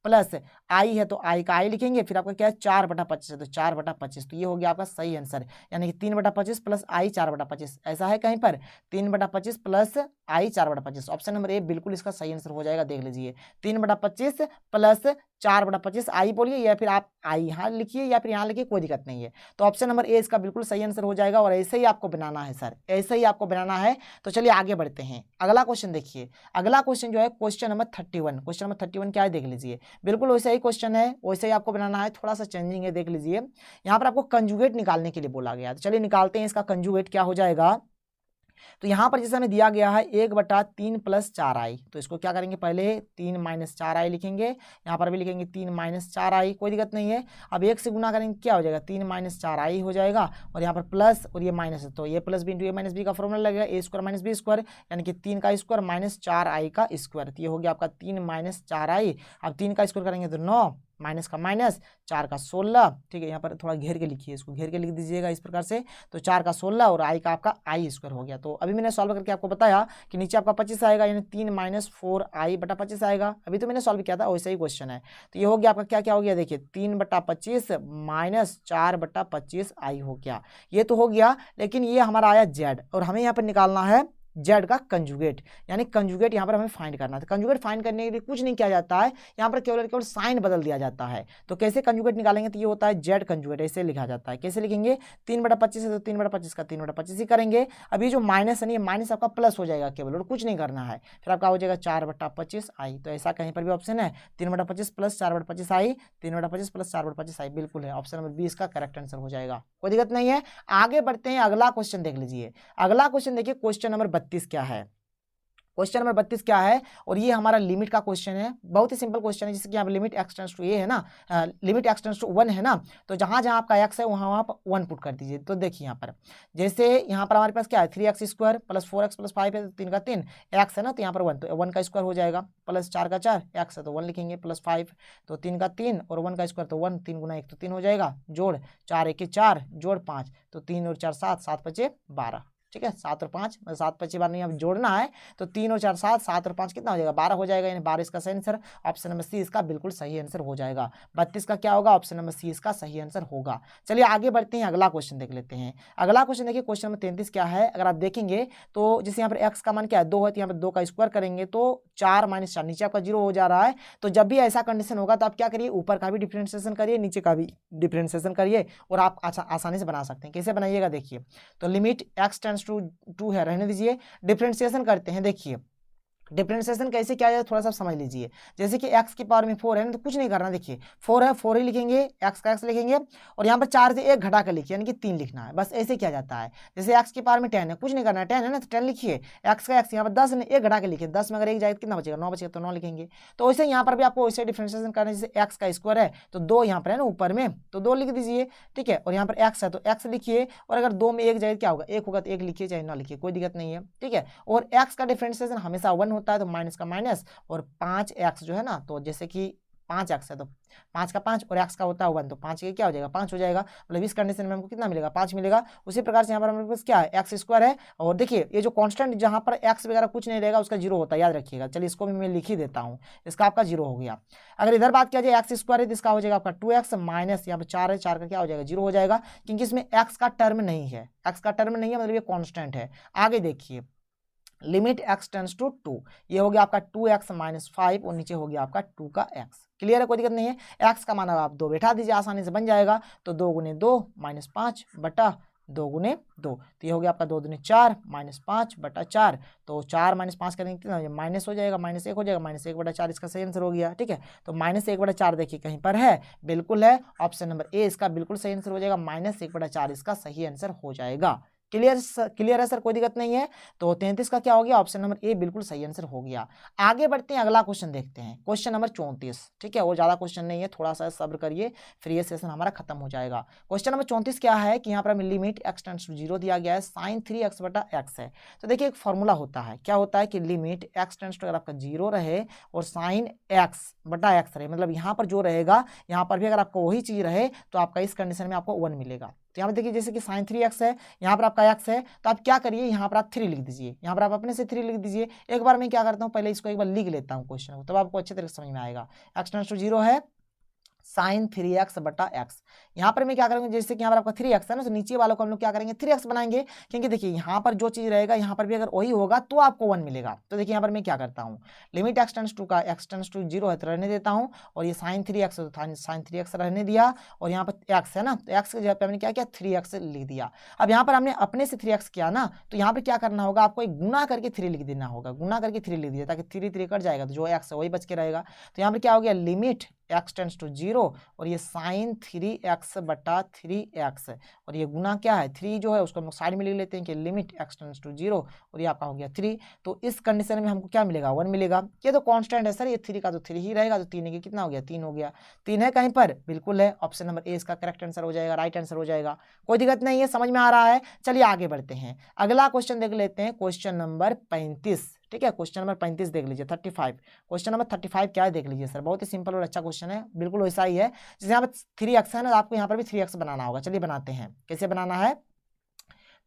प्लस i है तो i का i लिखेंगे, फिर आपका क्या है 4/25 है तो 4/25। तो ये हो गया आपका सही आंसर, यानी कि 3/25 प्लस i 4/25, ऐसा है कहीं पर 3/25 plus i 4/25। Option number A बिल्कुल इसका सही आंसर हो जाएगा, देख लीजिए 3/25 प्लस 4/25 i बोलिए, या फिर आप i यहाँ लिखिए या फिर यहाँ लिखिए, कोई दिक्कत नहीं है। तो ऑप्शन नंबर ए इसका बिल्कुल सही आंसर हो जाएगा, और ऐसे ही आपको बनाना है सर, ऐसे ही आपको बनाना है। तो चलिए आगे बढ़ते हैं, अगला क्वेश्चन देखिए। अगला क्वेश्चन जो है क्वेश्चन नंबर 31। क्वेश्चन नंबर 31 क्या है देख लीजिए, बिल्कुल वैसे ही क्वेश्चन है, वैसे ही आपको बनाना है, थोड़ा सा चेंजिंग है, देख लीजिए। यहाँ पर आपको कंजुगेट निकालने के लिए बोला गया है, तो चलिए निकालते हैं। इसका कंजुगेट क्या हो जाएगा, तो यहाँ पर जैसे हमें दिया गया है 1/3 + 4i, तो इसको क्या करेंगे पहले 3 - 4i लिखेंगे, यहाँ पर भी लिखेंगे 3 - 4i, कोई दिक्कत नहीं है। अब 1 से गुना करेंगे क्या हो जाएगा 3 - 4i हो जाएगा, और यहाँ पर प्लस और ये माइनस है, तो a + b × a - b का फॉर्मूला लगेगा a² - b², यानी कि 3 का स्क्वायर -4i का स्क्वायर। तो ये हो गया आपका 3 - 4i। अब 3 का स्क्वायर करेंगे तो 9, माइनस का माइनस, 4 का 16, ठीक है, यहाँ पर थोड़ा घेर के लिखिए, इसको घेर के लिख दीजिएगा इस प्रकार से। तो 4 का 16 और i का आपका i² हो गया। तो अभी मैंने सॉल्व करके आपको बताया कि नीचे आपका 25 आएगा, यानी 3 - 4i/25 आएगा। अभी तो मैंने सॉल्व किया था, वैसे ही क्वेश्चन है। तो ये हो गया आपका क्या क्या हो गया, देखिए 3/25 - 4/25i हो गया। ये तो हो गया, लेकिन ये हमारा आया z, और हमें यहाँ पर निकालना है जेड का कंजुगेट, यानी कंजुगेट यहाँ पर हमें फाइंड करना था। कंजुगेट फाइंड करने के लिए कुछ नहीं किया जाता है, यहाँ पर केवल साइन बदल दिया जाता है। तो कैसे कंजुगेट निकालेंगे, तो ये होता है जेड कंजुगेट, ऐसे लिखा जाता है। कैसे लिखेंगे, 3/25 है तो 3/25 का 3/25 ही करेंगे। अब ये जो माइनस है, माइनस आपका प्लस हो जाएगा केवल, और कुछ नहीं करना है। फिर आपका हो जाएगा 4/25 आई। तो ऐसा कहीं पर भी ऑप्शन है, 3/25 प्लस 4/25 आई, 3/25 प्लस 4/25 आई, बिल्कुल है। ऑप्शन नंबर 20 का करेक्ट आंसर हो जाएगा, कोई दिक्कत नहीं है। आगे बढ़ते हैं, अगला क्वेश्चन देख लीजिए। अगला क्वेश्चन देखिए, क्वेश्चन नंबर 32 क्या है। क्वेश्चन नंबर 32 क्या है, और ये हमारा लिमिट का क्वेश्चन है। बहुत ही सिंपल क्वेश्चन है, जैसे कि यहाँ पर लिमिट एक्स टेंड्स टू ए है ना, लिमिट एक्स टेंड्स टू 1 है ना, तो जहां जहां आपका एक्स है वहां आप 1 पुट कर दीजिए। तो देखिए यहाँ पर, जैसे यहाँ पर हमारे पास क्या है, 3x² प्लस 4x प्लस 5 है तो 3 का 3, एक्स है ना, तो यहाँ पर 1, तो 1 का स्क्वायर हो जाएगा, प्लस 4 का 4, एक्स है तो 1 लिखेंगे, प्लस 5 तो 3 का 3 और 1 का स्क्वायर तो 1, 3 गुना 1 तो 3 हो जाएगा, जोड़ 4 1 4 जोड़ 5 तो 3 और 4 7, 7 5 12, ठीक है, 7 और 5 7 5 12 नहीं, अब जोड़ना है तो 3 और 4 7, 7 और 5 कितना हो जाएगा, 12 हो जाएगा, यानी 12 इसका सही आंसर। ऑप्शन नंबर सी इसका बिल्कुल सही आंसर हो जाएगा। 32 का क्या होगा, ऑप्शन नंबर सी इसका सही आंसर होगा। चलिए आगे बढ़ते हैं, अगला क्वेश्चन देख लेते हैं। अगला क्वेश्चन देखिए, क्वेश्चन नंबर 33 क्या है। अगर आप देखेंगे तो जैसे यहाँ पर एक्स का मान क्या है, 2 है, तो यहाँ पर 2 का स्क्वायर करेंगे तो 4 - 4, नीचे आपका 0 हो जा रहा है। तो जब भी ऐसा कंडीशन होगा तो आप क्या करिए, ऊपर का भी डिफरेंशिएशन करिए, नीचे का भी डिफरेंशिएशन करिए, और आप आसानी से बना सकते हैं। कैसे बनाइएगा देखिए, तो लिमिट एक्स टेंड्स टू 2 है, रहने दीजिए, डिफरेंशिएशन करते हैं। देखिए डिफरेंशिएशन कैसे किया जाए थोड़ा सा समझ लीजिए। जैसे कि x की पावर में 4 है ना, तो कुछ नहीं करना, देखिए 4 है, 4 ही लिखेंगे, x का x लिखेंगे, और यहाँ पर 4 से 1 घटा कर लिखिए, यानी कि 3 लिखना है, बस ऐसे किया जाता है। जैसे x की पावर में 10 है, कुछ नहीं करना है, 10 है ना, तो 10 लिखिए, x का x, यहाँ पर 10 है, 1 घटा के लिखिए, 10 में अगर 1 जाएगा कितना बचेगा, 9 बचेगा, तो 9 लिखेंगे। तो वैसे यहाँ पर भी आपको वैसे डिफरेंशिएशन करना है, जैसे x का स्क्वायर है तो 2 यहाँ पर है ना ऊपर में, तो 2 लिख दीजिए, ठीक है, और यहाँ पर x है तो x लिखिए, और अगर 2 में 1 जाएगा क्या होगा, 1 होगा तो 1 लिखिए, चाहे ना लिखिए, कोई दिक्कत नहीं है, ठीक है। और x का डिफरेंशिएशन हमेशा 1 होता है, तो माइनस का माइनस, और 5x जो है ना, तो जैसे कि 5x है तो 5 का 5 और x का होता है 1, तो 5 के क्या हो जाएगा, 5 हो जाएगा, मतलब इस कंडीशन में हमको कितना मिलेगा, 5 मिलेगा। उसी प्रकार से यहाँ पर हमारे पास क्या है, एक्स स्क्वायर है, और देखिए ये जो कांस्टेंट जहाँ पर x वगैरह कुछ नहीं रहेगा उसका 0 होता है, याद रखिएगा। चलिए इसको भी मैं लिख ही देता हूँ, इसका आपका 0 हो गया। अगर इधर बात किया जाए एक्स स्क्वायर है तो इसका हो जाएगा आपका 2x माइनस यहाँ पर 4 है, 4 का क्या हो जाएगा, 0 हो जाएगा, क्योंकि इसमें x का टर्म नहीं है, x का टर्म नहीं है, मतलब ये कॉन्स्टेंट है। आगे देखिए, लिमिट x टेंड्स टू 2, ये हो गया आपका 2x - 5, और नीचे हो गया आपका 2 का x। क्लियर है, कोई दिक्कत नहीं है। x का मान आप 2 बैठा दीजिए, आसानी से बन जाएगा, तो 2 गुने 2 - 5 बटा 2 गुने 2, तो ये हो गया आपका 2 दूनी 4 - 5 बटा 4, तो 4 - 5 करेंगे कितना हो जाएगा, माइनस हो जाएगा, -1 हो जाएगा, -1 बटा 4 इसका सही आंसर हो गया, ठीक है। तो -1 बटा 4 देखिए कहीं पर है, बिल्कुल है, ऑप्शन नंबर ए इसका बिल्कुल सही आंसर हो जाएगा, -1 बटा 4 इसका सही आंसर हो जाएगा। क्लियर है सर, कोई दिक्कत नहीं है। तो 33 का क्या हो गया, ऑप्शन नंबर ए बिल्कुल सही आंसर हो गया। आगे बढ़ते हैं, अगला क्वेश्चन देखते हैं, क्वेश्चन नंबर 34, ठीक है, वो ज्यादा क्वेश्चन नहीं है, थोड़ा सा सब्र करिए, फिर ये सेशन हमारा खत्म हो जाएगा। क्वेश्चन नंबर 34 क्या है कि यहाँ पर हमें लिमिट x टेंड्स टू 0 दिया गया है, sin 3x बटा x है। तो देखिए एक फॉर्मूला होता है, क्या होता है कि लिमिट x टेंड्स टू अगर आपका 0 रहे और sin x बटा x रहे, मतलब यहाँ पर जो रहेगा यहाँ पर भी अगर आपको वही चीज रहे तो आपका इस कंडीशन में आपको 1 मिलेगा। तो यहाँ पर देखिए जैसे कि sin 3x है, यहाँ पर आपका x है, तो आप क्या करिए, यहाँ पर आप 3 लिख दीजिए, यहाँ पर आप अपने से 3 लिख दीजिए। एक बार मैं क्या करता हूँ, पहले इसको एक बार लिख लेता हूँ क्वेश्चन को, तब आपको अच्छे तरह से समझ में आएगा। x टेंड्स टू 0 है, sin 3x बटा x। यहाँ पर मैं क्या करूँगा, जैसे कि यहाँ पर आपका 3x है ना, तो नीचे वालों को हम लोग क्या करेंगे 3x बनाएंगे, क्योंकि देखिए यहाँ पर जो चीज रहेगा यहाँ पर भी अगर वही होगा तो आपको 1 मिलेगा। तो देखिए यहाँ पर मैं क्या करता हूँ, लिमिट x टेंड्स टू का x टेंड्स टू 0 है तो रहने देता हूँ, और ये sin 3x है तो sin 3x रहने दिया, और यहाँ पर x है ना, तो x की जगह पे हमने क्या किया 3x लिख दिया। अब यहाँ पर हमने अपने से 3x किया ना, तो यहाँ पर क्या करना होगा, आपको एक गुना करके 3 लिख देना होगा, गुना करके 3 लिख दिया, ताकि 3 3 कट जाएगा, तो जो x है वही बच के रहेगा। तो यहाँ पर क्या हो गया, लिमिट x टेंड्स टू 0, और ये sin 3x बटा 3x, और ये गुना क्या है 3 जो है उसको हम लोग साइड में लिख लेते हैं कि लिमिट x टेंड्स टू 0, और ये आपका हो गया 3। तो इस कंडीशन में हमको क्या मिलेगा, 1 मिलेगा। ये तो कांस्टेंट है सर, ये 3 का तो 3 ही रहेगा, तो 3 के कितना हो गया, 3 हो गया, 3 है कहीं पर, बिल्कुल है, ऑप्शन नंबर ए इसका करेक्ट आंसर हो जाएगा, राइट आंसर हो जाएगा, कोई दिक्कत नहीं है, समझ में आ रहा है। चलिए आगे बढ़ते हैं, अगला क्वेश्चन देख लेते हैं, क्वेश्चन नंबर 35, ठीक है, क्वेश्चन नंबर 35 देख लीजिए, 35, क्वेश्चन नंबर 35 क्या है देख लीजिए सर, बहुत ही सिंपल और अच्छा क्वेश्चन है, बिल्कुल वैसा ही है। जैसे यहाँ पर 3x है ना, आपको यहाँ पर भी 3x बनाना होगा। चलिए बनाते हैं, कैसे बनाना है,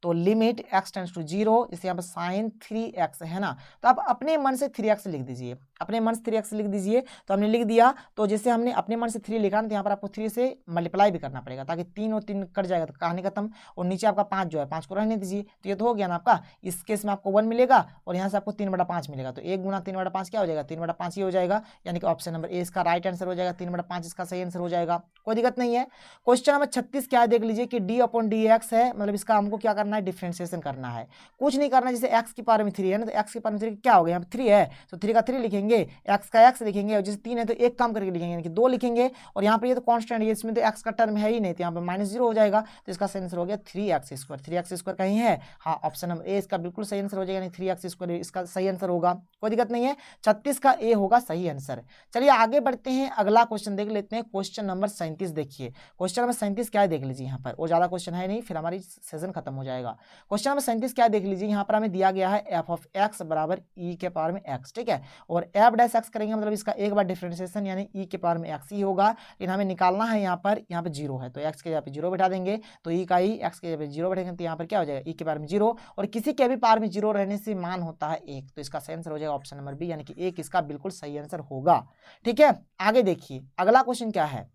तो लिमिट x टेंड्स टू 0, इसे यहाँ पर साइन 3x है ना, तो आप अपने मन से 3x लिख दीजिए, अपने मन से 3x लिख दीजिए। तो हमने लिख दिया, तो जैसे हमने अपने मन से 3 लिखा ना, तो यहाँ पर आपको 3 से मल्टीप्लाई भी करना पड़ेगा, ताकि 3 और 3 कट जाएगा तो कहानी खत्म। और नीचे आपका 5 जो है, 5 को रहने दीजिए, तो ये तो हो गया ना आपका। इस केस में आपको 1 मिलेगा और यहाँ से आपको 3/5 मिलेगा, तो 1 गुना 3/5 क्या हो जाएगा, 3/5 ही हो जाएगा, यानी कि ऑप्शन नंबर ए इसका राइट आंसर हो जाएगा, 3/5 इसका सही आंसर हो जाएगा, कोई दिक्कत नहीं है। क्वेश्चन नंबर 36 क्या है देख लीजिए कि d/dx है, मतलब इसका हमको क्या करना है, डिफरेंशिएशन करना है, कुछ नहीं करना। जैसे x की पावर में 3 है ना, तो x की पावर में 3 क्या हो गया, यहाँ पे 3 है तो 3 का 3 लिखेंगे, x का x लिखेंगे, और जैसे 3 है तो एक काम करके लिखेंगे, यानी कि 2 लिखेंगे। और यहाँ पे ये तो कांस्टेंट है, इसमें तो x का टर्म है ही नहीं, तो यहाँ पे -0 हो जाएगा, तो इसका सही आंसर हो गया 3x²। 3x² कहीं है, हाँ ऑप्शन नंबर ए इसका बिल्कुल सही आंसर हो जाएगा, यानी 3x² इसका सही आंसर होगा, कोई दिक्कत नहीं है। 36 का ए होगा सही आंसर। चलिए आगे बढ़ते हैं, अगला क्वेश्चन देख लेते हैं। क्वेश्चन नंबर 37 देखिए, क्वेश्चन नंबर 37 क्या है देख लीजिए, यहाँ पर वो ज्यादा क्वेश्चन है नहीं, फिर हमारी सेशन खत्म हो जाएगा। क्वेश्चन नंबर 37 क्या देख लीजिए, यहाँ पर हमें दिया गया है f(x) बराबर e के पावर में x, ठीक है, और f' करेंगे मतलब इसका एक बार डिफरेंशिएशन, यानी e के पावर में x ही होगा, लेकिन हमें निकालना है यहाँ पर 0 है, तो x के जगह पे 0 बैठा देंगे, तो e का ही x के जगह पे 0 बैठेंगे, तो यहाँ पर क्या हो जाएगा, e के पावर में 0, और किसी के भी पावर में 0 रहने से मान होता है 1, तो इसका सही आंसर हो जाएगा ऑप्शन नंबर बी, यानी कि 1 इसका बिल्कुल सही आंसर होगा। ठीक है, आगे देखिए अगला क्वेश्चन क्या है।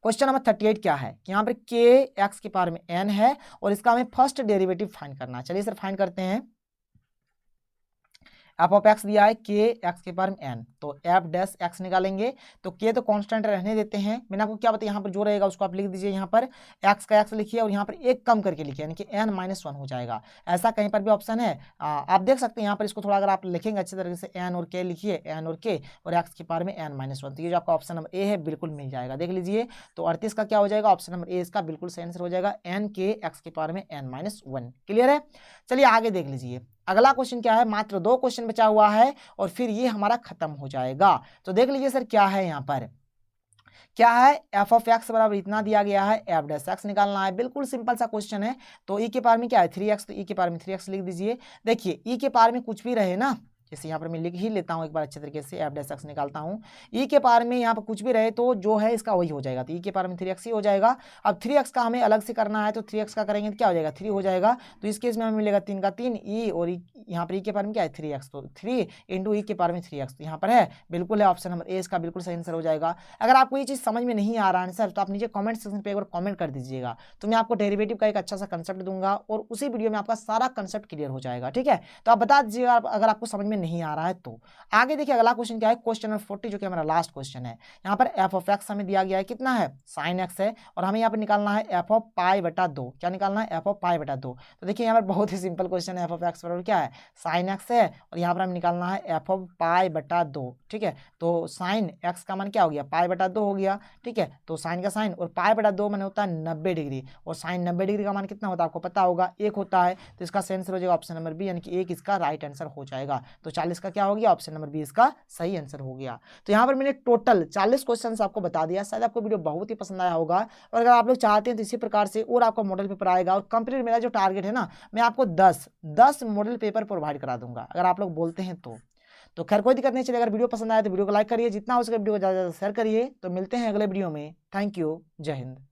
क्वेश्चन नंबर 38 क्या है कि यहाँ पर k x की पावर में n है और इसका हमें फर्स्ट डेरिवेटिव फाइंड करना है। चलिए सर फाइंड करते हैं। f(x) दिया है k x के पावर में n, तो f' निकालेंगे, तो k तो कांस्टेंट रहने देते हैं। मैंने आपको क्या बताया, यहाँ पर जो रहेगा उसको आप लिख दीजिए, यहाँ पर x का x लिखिए और यहाँ पर एक कम करके लिखिए, यानी कि n-1 हो जाएगा। ऐसा कहीं पर भी ऑप्शन है, आप देख सकते हैं यहाँ पर, इसको थोड़ा अगर आप लिखेंगे अच्छे तरीके से, n और k लिखिए, n और k और x के पावर में n-1, तो ये जो आपका ऑप्शन नंबर ए है बिल्कुल मिल जाएगा। देख लीजिए, तो 38 का क्या हो जाएगा, ऑप्शन नंबर ए इसका बिल्कुल सही आंसर हो जाएगा, n k x के पावर में n-1। क्लियर है, चलिए आगे देख लीजिए अगला क्वेश्चन क्या है। मात्र 2 क्वेश्चन बचा हुआ है और फिर ये हमारा खत्म हो जाएगा। तो देख लीजिए सर क्या है, यहाँ पर क्या है, f(x) बराबर इतना दिया गया है, f' निकालना है, बिल्कुल सिंपल सा क्वेश्चन है। तो e के पावर में क्या है 3x, तो e के पावर में 3x लिख दीजिए। देखिए e के पावर में कुछ भी रहे ना, जैसे यहाँ पर मैं लिख ही लेता हूँ एक बार अच्छे तरीके से, f' निकालता हूँ, e के पावर में यहाँ पर कुछ भी रहे तो जो है इसका वही हो जाएगा, तो e के पावर में 3x ही हो जाएगा। अब 3x का हमें अलग से करना है, तो 3x का करेंगे तो क्या हो जाएगा 3 हो जाएगा, तो इस केस में हमें मिलेगा 3 का 3 e, और यहाँ पर e के पावर में क्या है 3x, तो 3 इंटू e के पावर में 3x, तो यहाँ पर है बिल्कुल है, ऑप्शन नंबर ए इसका बिल्कुल सही आंसर हो जाएगा। अगर आपको ये चीज़ समझ में नहीं आ रहा है सर, तो आप नीचे कमेंट सेक्शन पे एक बार कमेंट कर दीजिएगा, तो मैं आपको डेरिवेटिव का एक अच्छा सा कंसेप्ट दूंगा और उसी वीडियो में आपका सारा कंसेप्ट क्लियर हो जाएगा। ठीक है, तो आप बता दीजिएगा अगर आपको समझ में नहीं आ रहा है तो। आगे देखिए अगला क्वेश्चन क्या है, क्वेश्चन नंबर 40 जो कि हमारा लास्ट क्वेश्चन है। यहाँ पर f(x) हमें दिया गया है, कितना है sin x है, और हमें यहाँ पर निकालना है f(π/2), क्या निकालना है f(π/2). तो देखिए यहाँ पर बहुत ही सिंपल क्वेश्चन है, f(x) बराबर क्या है sin x है, और यहाँ पर हमें निकालना है f(π/2). ठीक है, तो sin x का मान क्या हो गया π/2 हो गया। ठीक है, तो sin का sin और π/2 मान होता है 90 डिग्री, और sin 90 डिग्री का मान कितना होता है आपको पता होगा 1 होता है, तो इसका सही आंसर हो जाएगा ऑप्शन नंबर बी, यानी कि 1 इसका राइट आंसर हो जाएगा। तो 40 का क्या हो गया, ऑप्शन नंबर बी इसका सही आंसर हो गया। तो यहाँ पर मैंने टोटल 40 क्वेश्चन आपको बता दिया। शायद आपको वीडियो बहुत ही पसंद आया होगा, और अगर आप लोग चाहते हैं तो इसी प्रकार से और आपका मॉडल पेपर आएगा, और कंप्लीट मेरा जो टारगेट है ना, मैं आपको 10 मॉडल पेपर प्रोवाइड करा दूंगा अगर आप लोग बोलते हैं तो खैर कोई दिक्कत नहीं। चलिए अगर वीडियो पसंद आया तो वीडियो को लाइक करिए, जितना हो सके वीडियो को ज़्यादा से ज़्यादा शेयर करिए। तो मिलते हैं अगले वीडियो में। थैंक यू, जय हिंद।